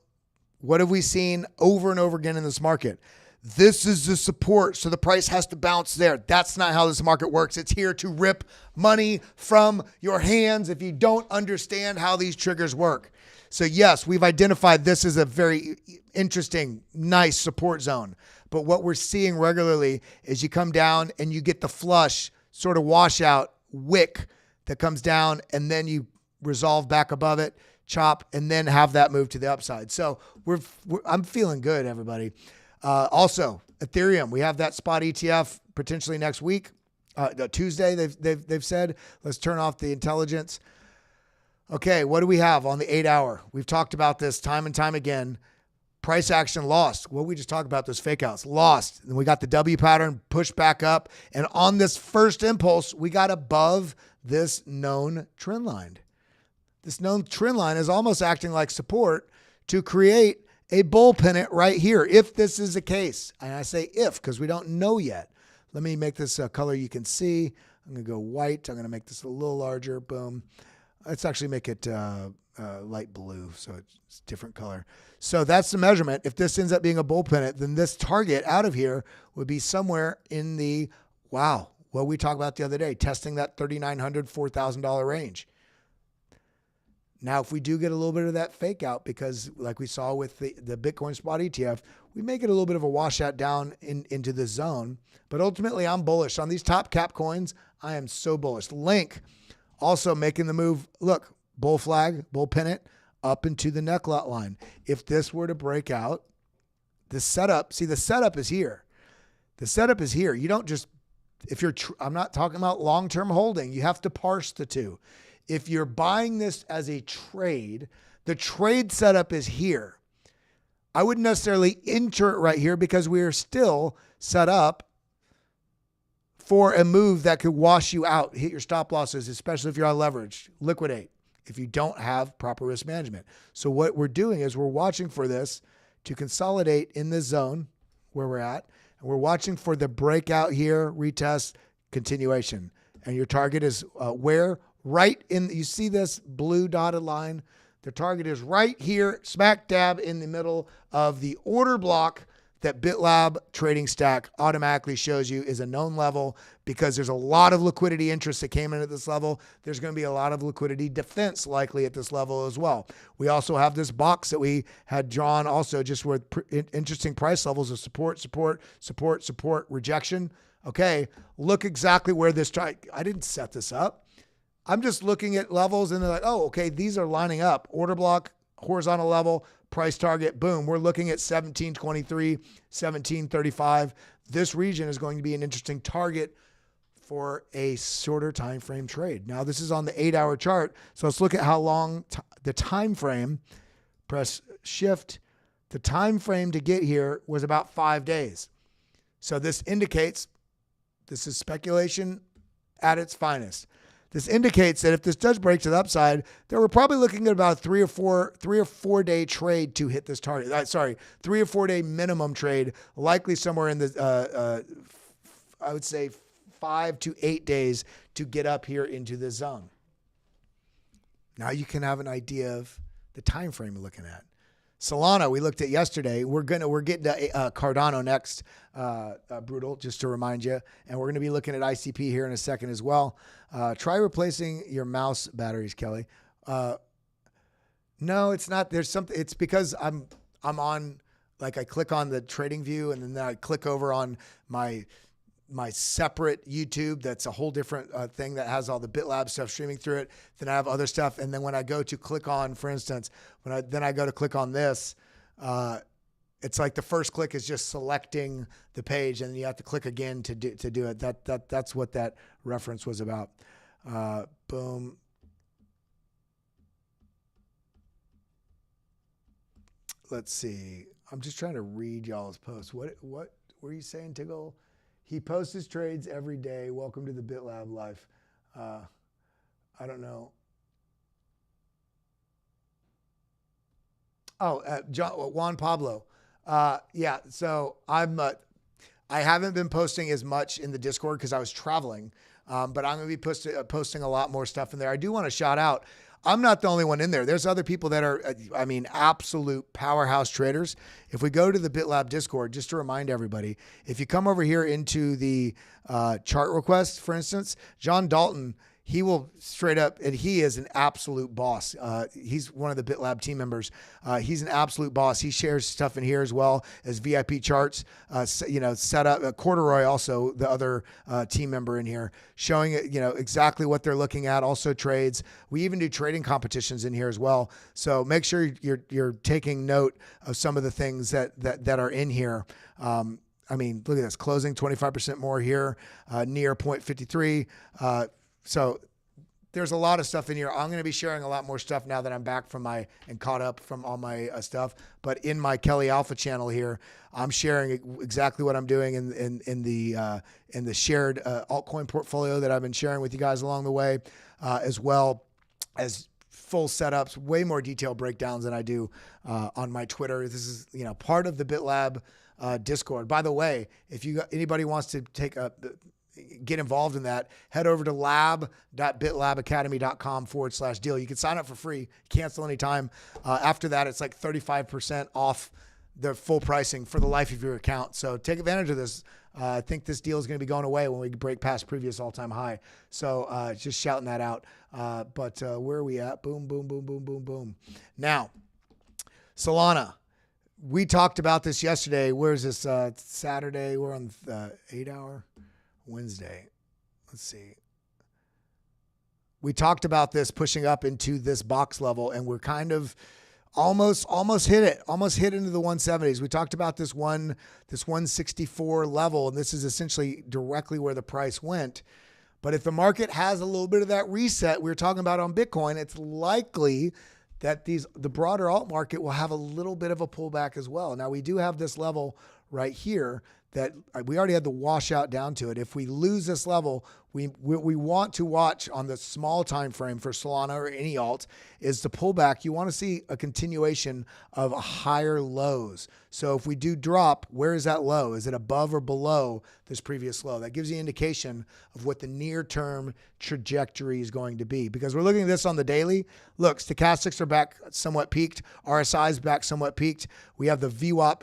what have we seen over and over again in this market? This is the support, so the price has to bounce there. That's not how this market works. It's here to rip money from your hands if you don't understand how these triggers work. So yes, we've identified this as a very interesting, nice support zone. But what we're seeing regularly is you come down and you get the flush sort of washout wick that comes down, and then you resolve back above it, chop, and then have that move to the upside. So I'm feeling good, everybody. Also, Ethereum, we have that spot ETF potentially next week, Tuesday. They've said. Let's turn off the intelligence. Okay, what do we have on the 8-hour? We've talked about this time and time again. Price action lost. Well, we just talked about those fake outs. Lost. And we got the W pattern pushed back up. And on this first impulse, we got above this known trend line. This known trend line is almost acting like support to create a bull pennant right here, if this is the case. And I say if, because we don't know yet. Let me make this a color you can see. I'm going to go white. I'm going to make this a little larger. Boom. Let's actually make it light blue, so it's a different color. So that's the measurement. If this ends up being a bull pennant, then this target out of here would be somewhere in the, wow, what we talked about the other day, testing that $3,900, $4,000 range. Now, if we do get a little bit of that fake out, because like we saw with the Bitcoin spot ETF, we may get a little bit of a washout down into the zone. But ultimately, I'm bullish. On these top cap coins, I am so bullish. Link also making the move. Look, bull flag, bull pennant up into the neckline line. If this were to break out, the setup, see, the setup is here. The setup is here. You don't just, if you're, I'm not talking about long-term holding. You have to parse the two. If you're buying this as a trade, the trade setup is here. I wouldn't necessarily enter it right here because we are still set up for a move that could wash you out, hit your stop losses, especially if you're on leverage, liquidate if you don't have proper risk management. So what we're doing is we're watching for this to consolidate in this zone where we're at. And we're watching for the breakout here, retest, continuation. And your target is where? Right in, you see this blue dotted line? The target is right here, smack dab in the middle of the order block that BitLab trading stack automatically shows you is a known level, because there's a lot of liquidity interest that came in at this level. There's going to be a lot of liquidity defense likely at this level as well. We also have this box that we had drawn also just with interesting price levels of support, support, support, support, rejection. Okay, look exactly where this, I didn't set this up. I'm just looking at levels and they're like, oh, okay, these are lining up. Order block, horizontal level, price target, boom. We're looking at 1723, 1735. This region is going to be an interesting target for a shorter time frame trade. Now, this is on the 8-hour chart. So let's look at how long the time frame, press shift. The time frame to get here was about 5 days. So this indicates, this is speculation at its finest. This indicates that if this does break to the upside, then we're probably looking at about a 3 or 4 day trade to hit this target. 3 or 4 day minimum trade, likely somewhere in the, I would say 5 to 8 days to get up here into this zone. Now you can have an idea of the time frame you're looking at. Solana, we looked at yesterday. We're getting to Cardano next, Brutal, just to remind you. And we're going to be looking at ICP here in a second as well. Try replacing your mouse batteries, Kelly. No, it's not. There's something. It's because I'm on, like, I click on the trading view and then I click over on my separate YouTube. That's a whole different thing that has all the BitLab stuff streaming through it. Then I have other stuff. And then when I go to click on, for instance, then I go to click on this, it's like the first click is just selecting the page, and then you have to click again to do it. That's what that reference was about. Boom. Let's see. I'm just trying to read y'all's posts. What were you saying, Tiggle? He posts his trades every day. Welcome to the BitLab life. I don't know. Oh, Juan Pablo. Yeah. So I'm I haven't been posting as much in the Discord because I was traveling, but I'm going to be posting a lot more stuff in there. I do want to shout out, I'm not the only one in there. There's other people that are, absolute powerhouse traders. If we go to the BitLab Discord, just to remind everybody, if you come over here into the chart request, for instance, John Dalton, he will straight up, and he is an absolute boss. He's one of the BitLab team members. He's an absolute boss. He shares stuff in here as well as VIP charts, set up. Corduroy, also the other team member in here, showing exactly what they're looking at. Also trades. We even do trading competitions in here as well. So make sure you're taking note of some of the things that are in here. Look at this, closing 25% more here, near 0.53. So there's a lot of stuff in here. I'm going to be sharing a lot more stuff now that I'm back and caught up from all my stuff. But in my Kelly Alpha channel here, I'm sharing exactly what I'm doing in the shared altcoin portfolio that I've been sharing with you guys along the way, as well as full setups, way more detailed breakdowns than I do on my Twitter. This is part of the BitLab Discord. By the way, if anybody wants to get involved in that, head over to lab.bitlabacademy.com/deal. You can sign up for free, cancel anytime. After that, it's like 35% off the full pricing for the life of your account. So take advantage of this. I think this deal is going to be going away when we break past previous all-time high. So just shouting that out. But where are we at? Boom, boom, boom, boom, boom, boom. Now, Solana. We talked about this yesterday. Where's this? Saturday. We're on the 8-hour. Wednesday. Let's see. We talked about this pushing up into this box level, and we're kind of almost hit it. Almost hit into the 170s. We talked about this 164 level, and this is essentially directly where the price went. But if the market has a little bit of that reset we were talking about on Bitcoin, it's likely that the broader alt market will have a little bit of a pullback as well. Now, we do have this level right here that we already had the washout down to it. If we lose this level, we want to watch on the small time frame for Solana or any alt is the pullback. You want to see a continuation of higher lows. So if we do drop, where is that low? Is it above or below this previous low? That gives you an indication of what the near-term trajectory is going to be. Because we're looking at this on the daily. Look, stochastics are back somewhat peaked. RSI is back somewhat peaked. We have the VWAP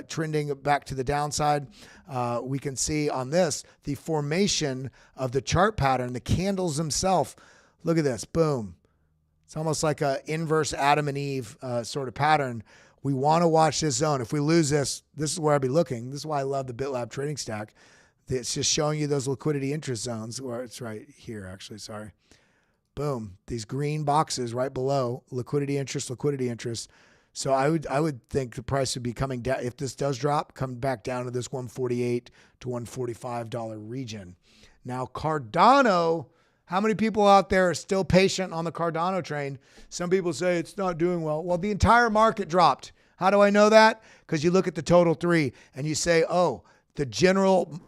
trending back to the downside. We can see on this the formation of the chart pattern, the candles themselves. Look at this, boom. It's almost like an inverse Adam and Eve sort of pattern. We want to watch this zone. If we lose this, this is where I'll be looking. This is why I love the BitLab trading stack. It's just showing you those liquidity interest zones, or it's right here actually, sorry. Boom, these green boxes right below, liquidity interest. So I would think the price would be coming down. If this does drop, come back down to this $148 to $145 region. Now, Cardano, how many people out there are still patient on the Cardano train? Some people say it's not doing well. Well, the entire market dropped. How do I know that? Because you look at the total 3 and you say, oh, the general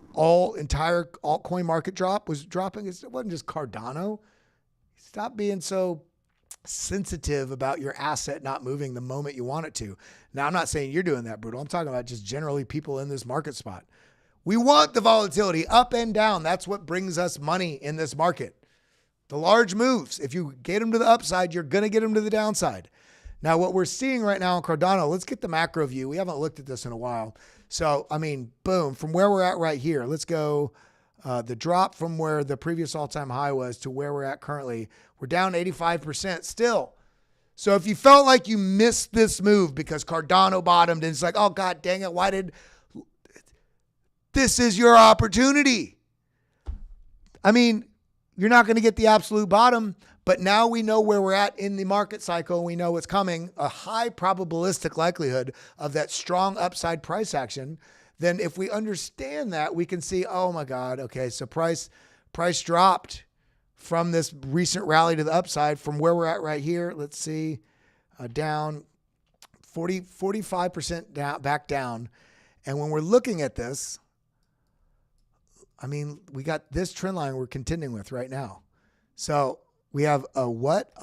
entire altcoin market drop was dropping. It wasn't just Cardano. Stop being so sensitive about your asset not moving the moment you want it to. Now, I'm not saying you're doing that, Brutal. I'm talking about just generally people in this market spot. We want the volatility up and down. That's what brings us money in this market. The large moves. If you get them to the upside, you're going to get them to the downside. Now, what we're seeing right now in Cardano, let's get the macro view. We haven't looked at this in a while. So, boom, from where we're at right here, let's go the drop from where the previous all-time high was to where we're at currently. We're down 85% still. So if you felt like you missed this move because Cardano bottomed and it's like, oh, God dang it, this is your opportunity. You're not going to get the absolute bottom, but now we know where we're at in the market cycle. We know what's coming, a high probabilistic likelihood of that strong upside price action. Then if we understand that, we can see, oh my God, okay, so price dropped from this recent rally to the upside from where we're at right here. Let's see, down 45% down, back down. And when we're looking at this, we got this trend line we're contending with right now. So we have a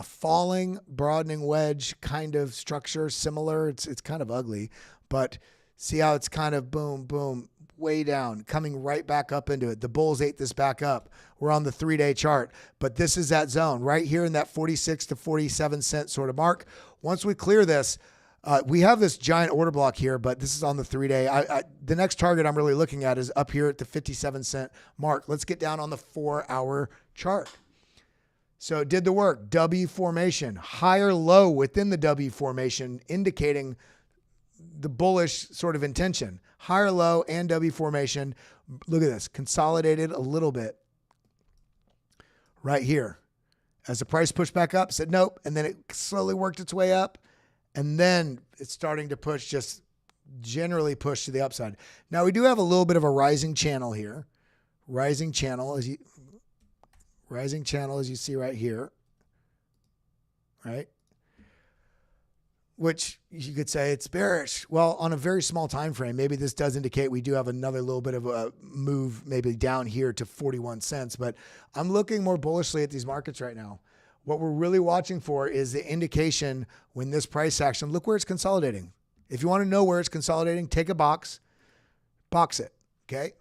falling, broadening wedge kind of structure, similar. It's kind of ugly, but see how it's kind of boom, boom. way down, coming right back up into it. The bulls ate this back up. We're on the 3-day chart, but this is that zone right here in that 46 to 47 cent sort of mark. Once we clear this, we have this giant order block here, but this is on the 3-day. The next target I'm really looking at is up here at the 57 cent mark. Let's get down on the 4-hour chart. So it did the work. W formation, higher low within the W formation, indicating the bullish sort of intention. Higher low and W formation. Look at this, consolidated a little bit right here. As the price pushed back up, said nope, and then it slowly worked its way up, and then it's starting to push, just generally push to the upside. Now we do have a little bit of a rising channel here. Rising channel as you see right here, right? Which you could say it's bearish. Well, on a very small time frame, maybe this does indicate we do have another little bit of a move, maybe down here to 41 cents. But I'm looking more bullishly at these markets right now. What we're really watching for is the indication when this price action, look where it's consolidating. If you want to know where it's consolidating, take a box it, okay?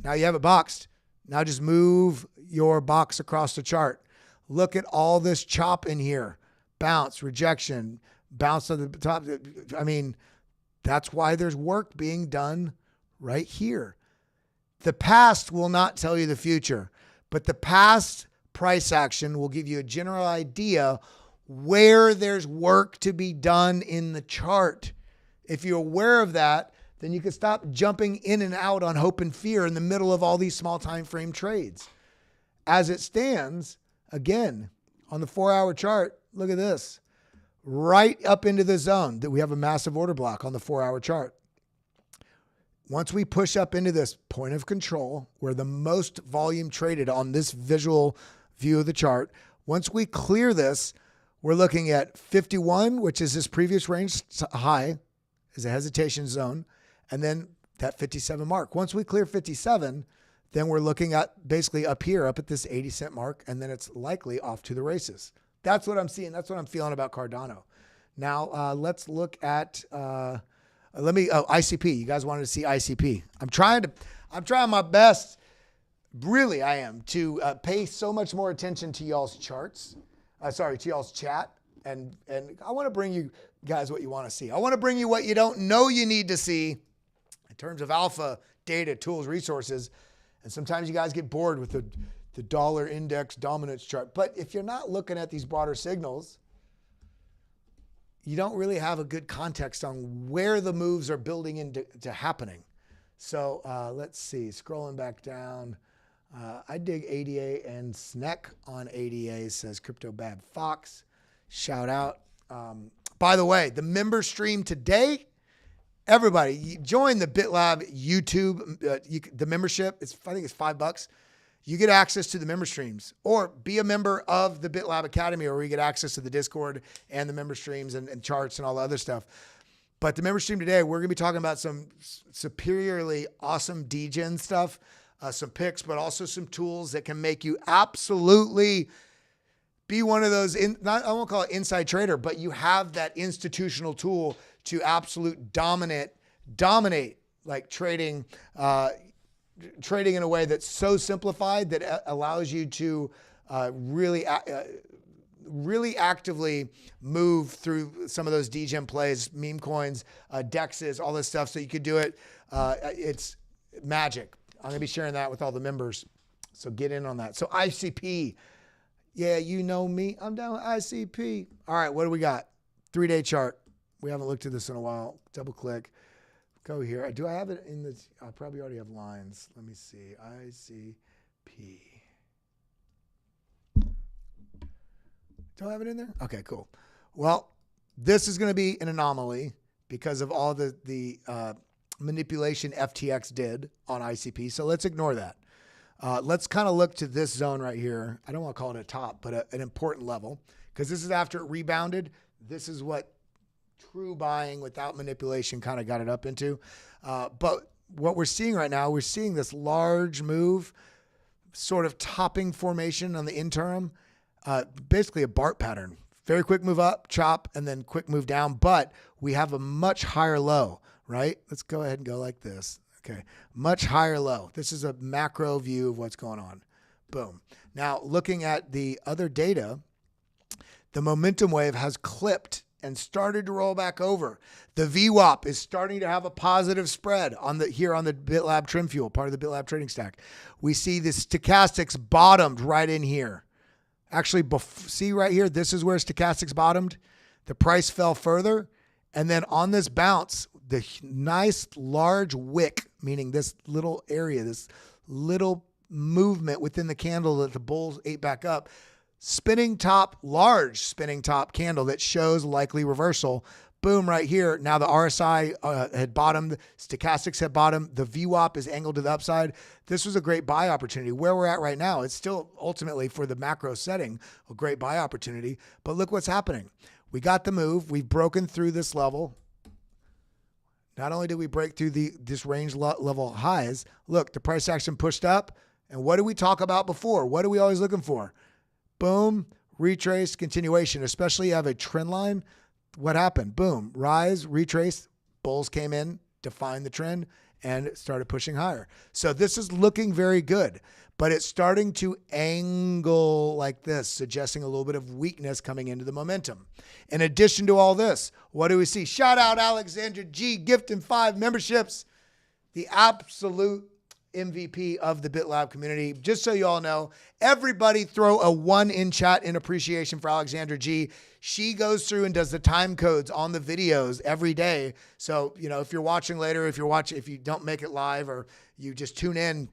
Now you have it boxed. Now just move your box across the chart. Look at all this chop in here. Bounce, rejection, bounce to the top. I mean, that's why there's work being done right here. The past will not tell you the future, but the past price action will give you a general idea where there's work to be done in the chart. If you're aware of that, then you can stop jumping in and out on hope and fear in the middle of all these small time frame trades. As it stands, again, on the 4-hour chart, look at this. Right up into the zone that we have a massive order block on the 4-hour chart. Once we push up into this point of control where the most volume traded on this visual view of the chart, once we clear this, we're looking at 51, which is this previous range high, is a hesitation zone, and then that 57 mark. Once we clear 57, then we're looking at basically up here, up at this 80 cent mark, and then it's likely off to the races. That's what I'm seeing. That's what I'm feeling about Cardano. Now, let's look at, ICP. You guys wanted to see ICP. I'm trying my best, really I am, to pay so much more attention to y'all's charts. To y'all's chat. And I want to bring you guys what you want to see. I want to bring you what you don't know you need to see in terms of alpha, data, tools, resources. And sometimes you guys get bored with the dollar index dominance chart. But if you're not looking at these broader signals, you don't really have a good context on where the moves are building into happening. So let's see, scrolling back down. I dig ADA and SNEC on ADA, says Crypto Bad Fox. Shout out. By the way, the member stream today, everybody join the BitLab YouTube. The membership, I think it's $5. You get access to the member streams, or be a member of the BitLab Academy, or you get access to the Discord and the member streams and charts and all the other stuff. But the member stream today, we're going to be talking about some superiorly awesome degen stuff, some picks, but also some tools that can make you absolutely be one of those, I won't call it inside trader, but you have that institutional tool to absolute dominate like trading in a way that's so simplified that allows you to really actively move through some of those degen plays, meme coins, dexes, all this stuff. So you could do it. It's magic. I'm going to be sharing that with all the members. So get in on that. So ICP. Yeah, you know me. I'm down with ICP. All right, what do we got? 3-day chart. We haven't looked at this in a while. Double click. Go here. Do I have it in the... I probably already have lines. Let me see. ICP. Do I have it in there? Okay, cool. Well, this is going to be an anomaly because of all the manipulation FTX did on ICP. So let's ignore that. Let's kind of look to this zone right here. I don't want to call it a top, but an important level, because this is after it rebounded. This is what true buying without manipulation kind of got it up into. But what we're seeing right now, we're seeing this large move, sort of topping formation on the interim, basically a BART pattern. Very quick move up, chop, and then quick move down. But we have a much higher low, right? Let's go ahead and go like this. Okay, much higher low. This is a macro view of what's going on. Boom. Now, looking at the other data, the momentum wave has clipped and started to roll back over. The VWAP is starting to have a positive spread on here on the BitLab Trim Fuel, part of the BitLab trading stack. We see the stochastics bottomed right in here. Actually, see right here, this is where stochastics bottomed. The price fell further. And then on this bounce, the nice large wick, meaning this little area, this little movement within the candle that the bulls ate back up, spinning top, large spinning top candle that shows likely reversal. Boom, right here. Now the RSI had bottomed, stochastics had bottomed, the VWAP is angled to the upside. This was a great buy opportunity. Where we're at right now, it's still ultimately for the macro setting, a great buy opportunity. But look what's happening. We got the move. We've broken through this level. Not only did we break through this range level highs, look, the price action pushed up. And what did we talk about before? What are we always looking for? Boom, retrace, continuation, especially you have a trend line. What happened? Boom, rise, retrace, bulls came in, defined the trend, and it started pushing higher. So this is looking very good, but it's starting to angle like this, suggesting a little bit of weakness coming into the momentum. In addition to all this, what do we see? Shout out Alexandra G, gifting 5 memberships, the absolute MVP of the BitLab community. Just so you all know, everybody throw a 1 in chat in appreciation for Alexandra G. She goes through and does the time codes on the videos every day. So, you know, if you're watching later, if you don't make it live or you just tune in,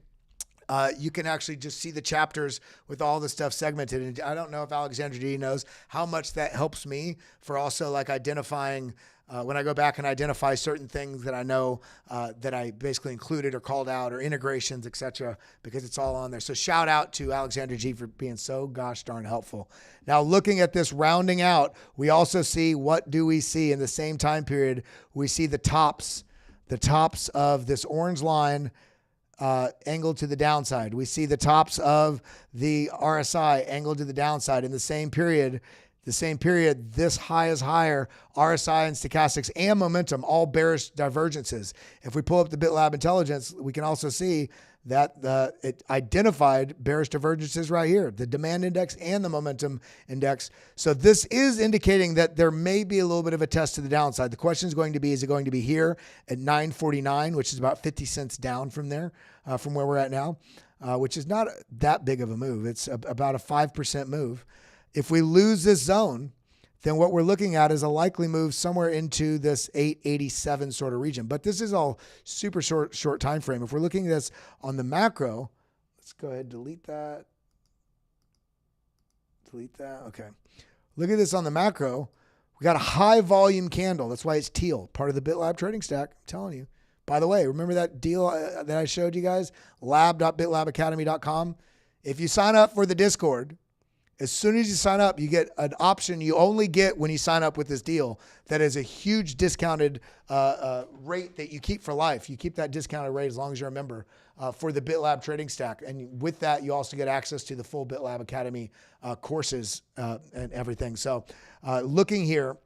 you can actually just see the chapters with all the stuff segmented. And I don't know if Alexandra G knows how much that helps me for also like identifying when I go back and identify certain things that I know that I basically included or called out or integrations, etc., because it's all on there. So shout out to Alexandra G for being so gosh darn helpful. Now looking at this rounding out, we also see, what do we see in the same time period? We see the tops of this orange line angled to the downside. We see the tops of the RSI angled to the downside in the same period. This high is higher, RSI and stochastics and momentum, all bearish divergences. If we pull up the BitLab intelligence, we can also see that it identified bearish divergences right here, the demand index and the momentum index. So this is indicating that there may be a little bit of a test to the downside. The question is going to be, is it going to be here at 949, which is about 50 cents down from there, from where we're at now, which is not that big of a move. It's about a 5% move. If we lose this zone, then what we're looking at is a likely move somewhere into this 887 sort of region. But this is all super short time frame. If we're looking at this on the macro, let's go ahead and delete that. Okay. Look at this on the macro. We got a high volume candle. That's why it's teal, part of the BitLab trading stack. I'm telling you. By the way, remember that deal that I showed you guys? lab.bitlabacademy.com. If you sign up for the Discord, as soon as you sign up, you get an option you only get when you sign up with this deal that is a huge discounted rate that you keep for life. You keep that discounted rate as long as you're a member for the BitLab trading stack. And with that, you also get access to the full BitLab Academy courses and everything. So looking here,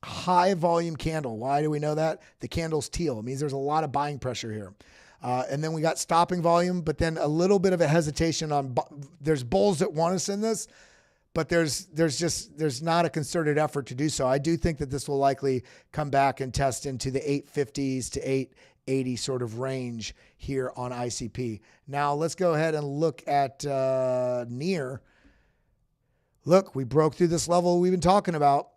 high volume candle. Why do we know that? The candle's teal. It means there's a lot of buying pressure here. And then we got stopping volume, but then a little bit of a hesitation on, there's bulls that want us in this, but there's not a concerted effort to do so. I do think that this will likely come back and test into the 850s to 880 sort of range here on ICP. Now let's go ahead and look at near. Look, we broke through this level we've been talking about.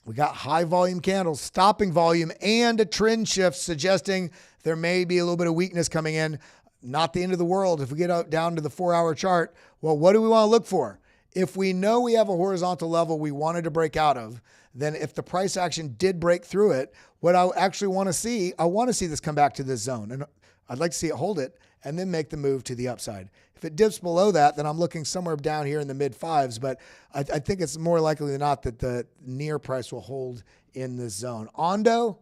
We got high volume candles, stopping volume, and a trend shift suggesting there may be a little bit of weakness coming in. Not the end of the world. If we get out down to the 4-hour chart, well, what do we want to look for? If we know we have a horizontal level we wanted to break out of, then if the price action did break through it, what I actually want to see, I want to see this come back to this zone. And I'd like to see it hold it and then make the move to the upside. If it dips below that, then I'm looking somewhere down here in the mid 5s, but I think it's more likely than not that the near price will hold in this zone. ONDO,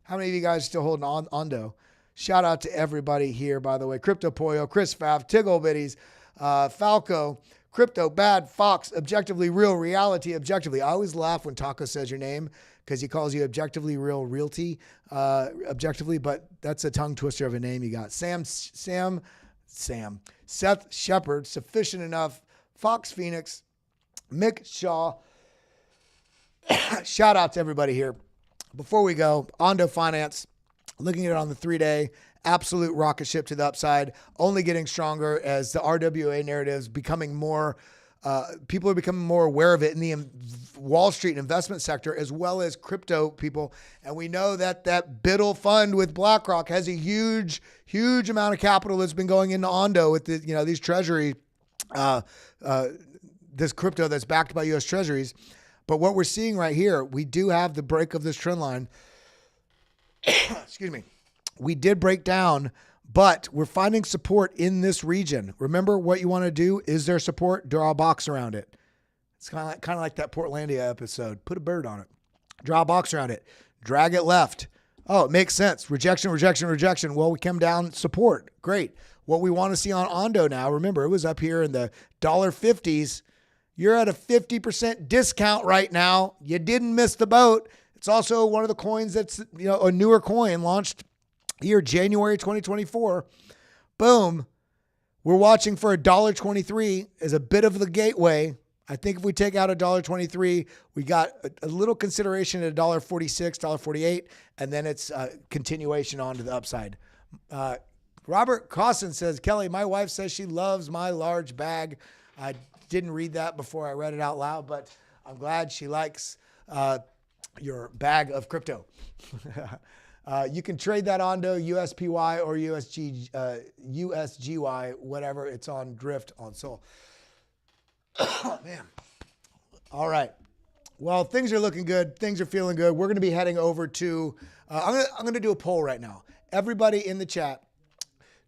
how many of you guys still holding on ONDO? Shout out to everybody here, by the way. Crypto Pollo, Chris Fav, Tiggle Bitties, Falco, Crypto, bad, Fox, objectively real, reality, objectively. I always laugh when Taco says your name because he calls you objectively real, realty, objectively, but that's a tongue twister of a name you got. Seth Shepard, sufficient enough, Fox Phoenix, Mick Shaw. Shout out to everybody here. Before we go, ONDO Finance, looking at it on the 3-day, absolute rocket ship to the upside, only getting stronger as the RWA narrative is becoming more, people are becoming more aware of it in the Wall Street investment sector as well as crypto people. And we know that that BIDL fund with BlackRock has a huge, huge amount of capital that's been going into ONDO with the, these treasury, this crypto that's backed by U.S. treasuries. But what we're seeing right here, we do have the break of this trend line. Excuse me. We did break down, but we're finding support in this region. Remember what you want to do. Is there support? Draw a box around it. It's kind of like that Portlandia episode. Put a bird on it. Draw a box around it. Drag it left. Oh, it makes sense. Rejection, rejection, rejection. Well, we come down, support. Great. What we want to see on ONDO now, remember, it was up here in the $50s. You're at a 50% discount right now. You didn't miss the boat. It's also one of the coins that's, a newer coin launched here, January 2024. Boom. We're watching for $1.23 as a bit of the gateway. I think if we take out $1.23, we got a little consideration at $1.46, $1.48, and then it's a continuation on to the upside. Robert Cosson says, Kelly, my wife says she loves my large bag. I didn't read that before I read it out loud, but I'm glad she likes your bag of crypto. You can trade that ONDO, USPY or USGY, whatever. It's on Drift on Sol. Man. All right. Well, things are looking good. Things are feeling good. We're going to be heading over to, I'm going to do a poll right now. Everybody in the chat,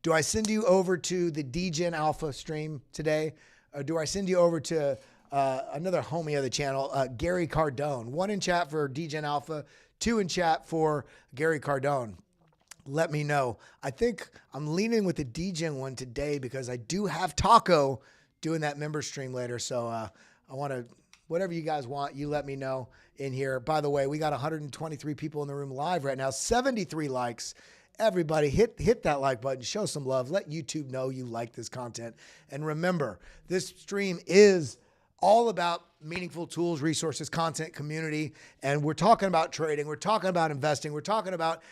do I send you over to the DGen Alpha stream today? Or do I send you over to another homie of the channel, Gary Cardone? 1 in chat for DGen Alpha, 2 in chat for Gary Cardone. Let me know. I think I'm leaning with the DGen one today because I do have Taco doing that member stream later. So I want to, whatever you guys want, you let me know in here. By the way, we got 123 people in the room live right now, 73 likes. Everybody hit that like button, show some love, let YouTube know you like this content. And remember, this stream is all about meaningful tools, resources, content, community. And we're talking about trading. We're talking about investing. We're talking about,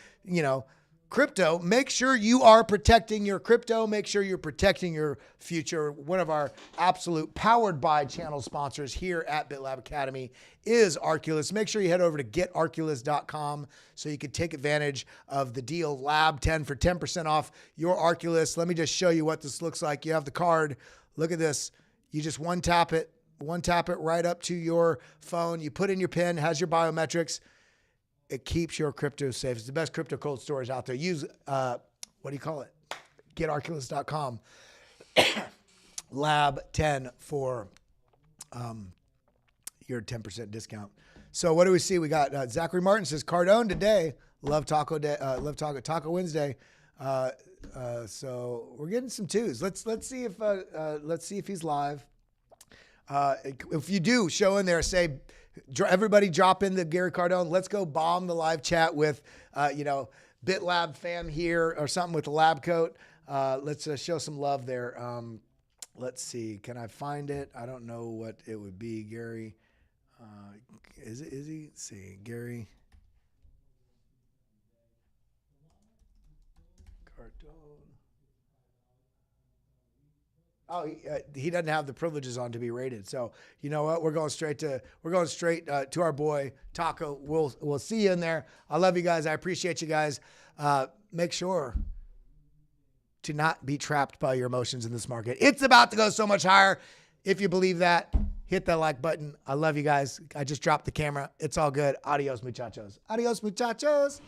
crypto. Make sure you are protecting your crypto. Make sure you're protecting your future. One of our absolute powered by channel sponsors here at BitLab Academy is Arculus. Make sure you head over to getarculus.com so you can take advantage of the deal Lab 10 for 10% off your Arculus. Let me just show you what this looks like. You have the card. Look at this. You just one tap it right up to your phone. You put in your PIN, has your biometrics. It keeps your crypto safe. It's the best crypto cold storage out there. Use, getarculus.com. Lab 10 for your 10% discount. So what do we see? We got Zachary Martin says, Cardone today. Love Taco Day. Taco Wednesday. So we're getting some twos. Let's see if he's live. If you do, show in there, say, everybody drop in the Gary Cardone. Let's go bomb the live chat with, BitLab fam here or something with the lab coat. Let's show some love there. Let's see. Can I find it? I don't know what it would be. Gary. Is he? Let's see. Gary. Cardone. Oh, he doesn't have the privileges on to be rated. So you know what? We're going straight to our boy Taco. We'll see you in there. I love you guys. I appreciate you guys. Make sure to not be trapped by your emotions in this market. It's about to go so much higher. If you believe that, hit that like button. I love you guys. I just dropped the camera. It's all good. Adios, muchachos. Adios, muchachos.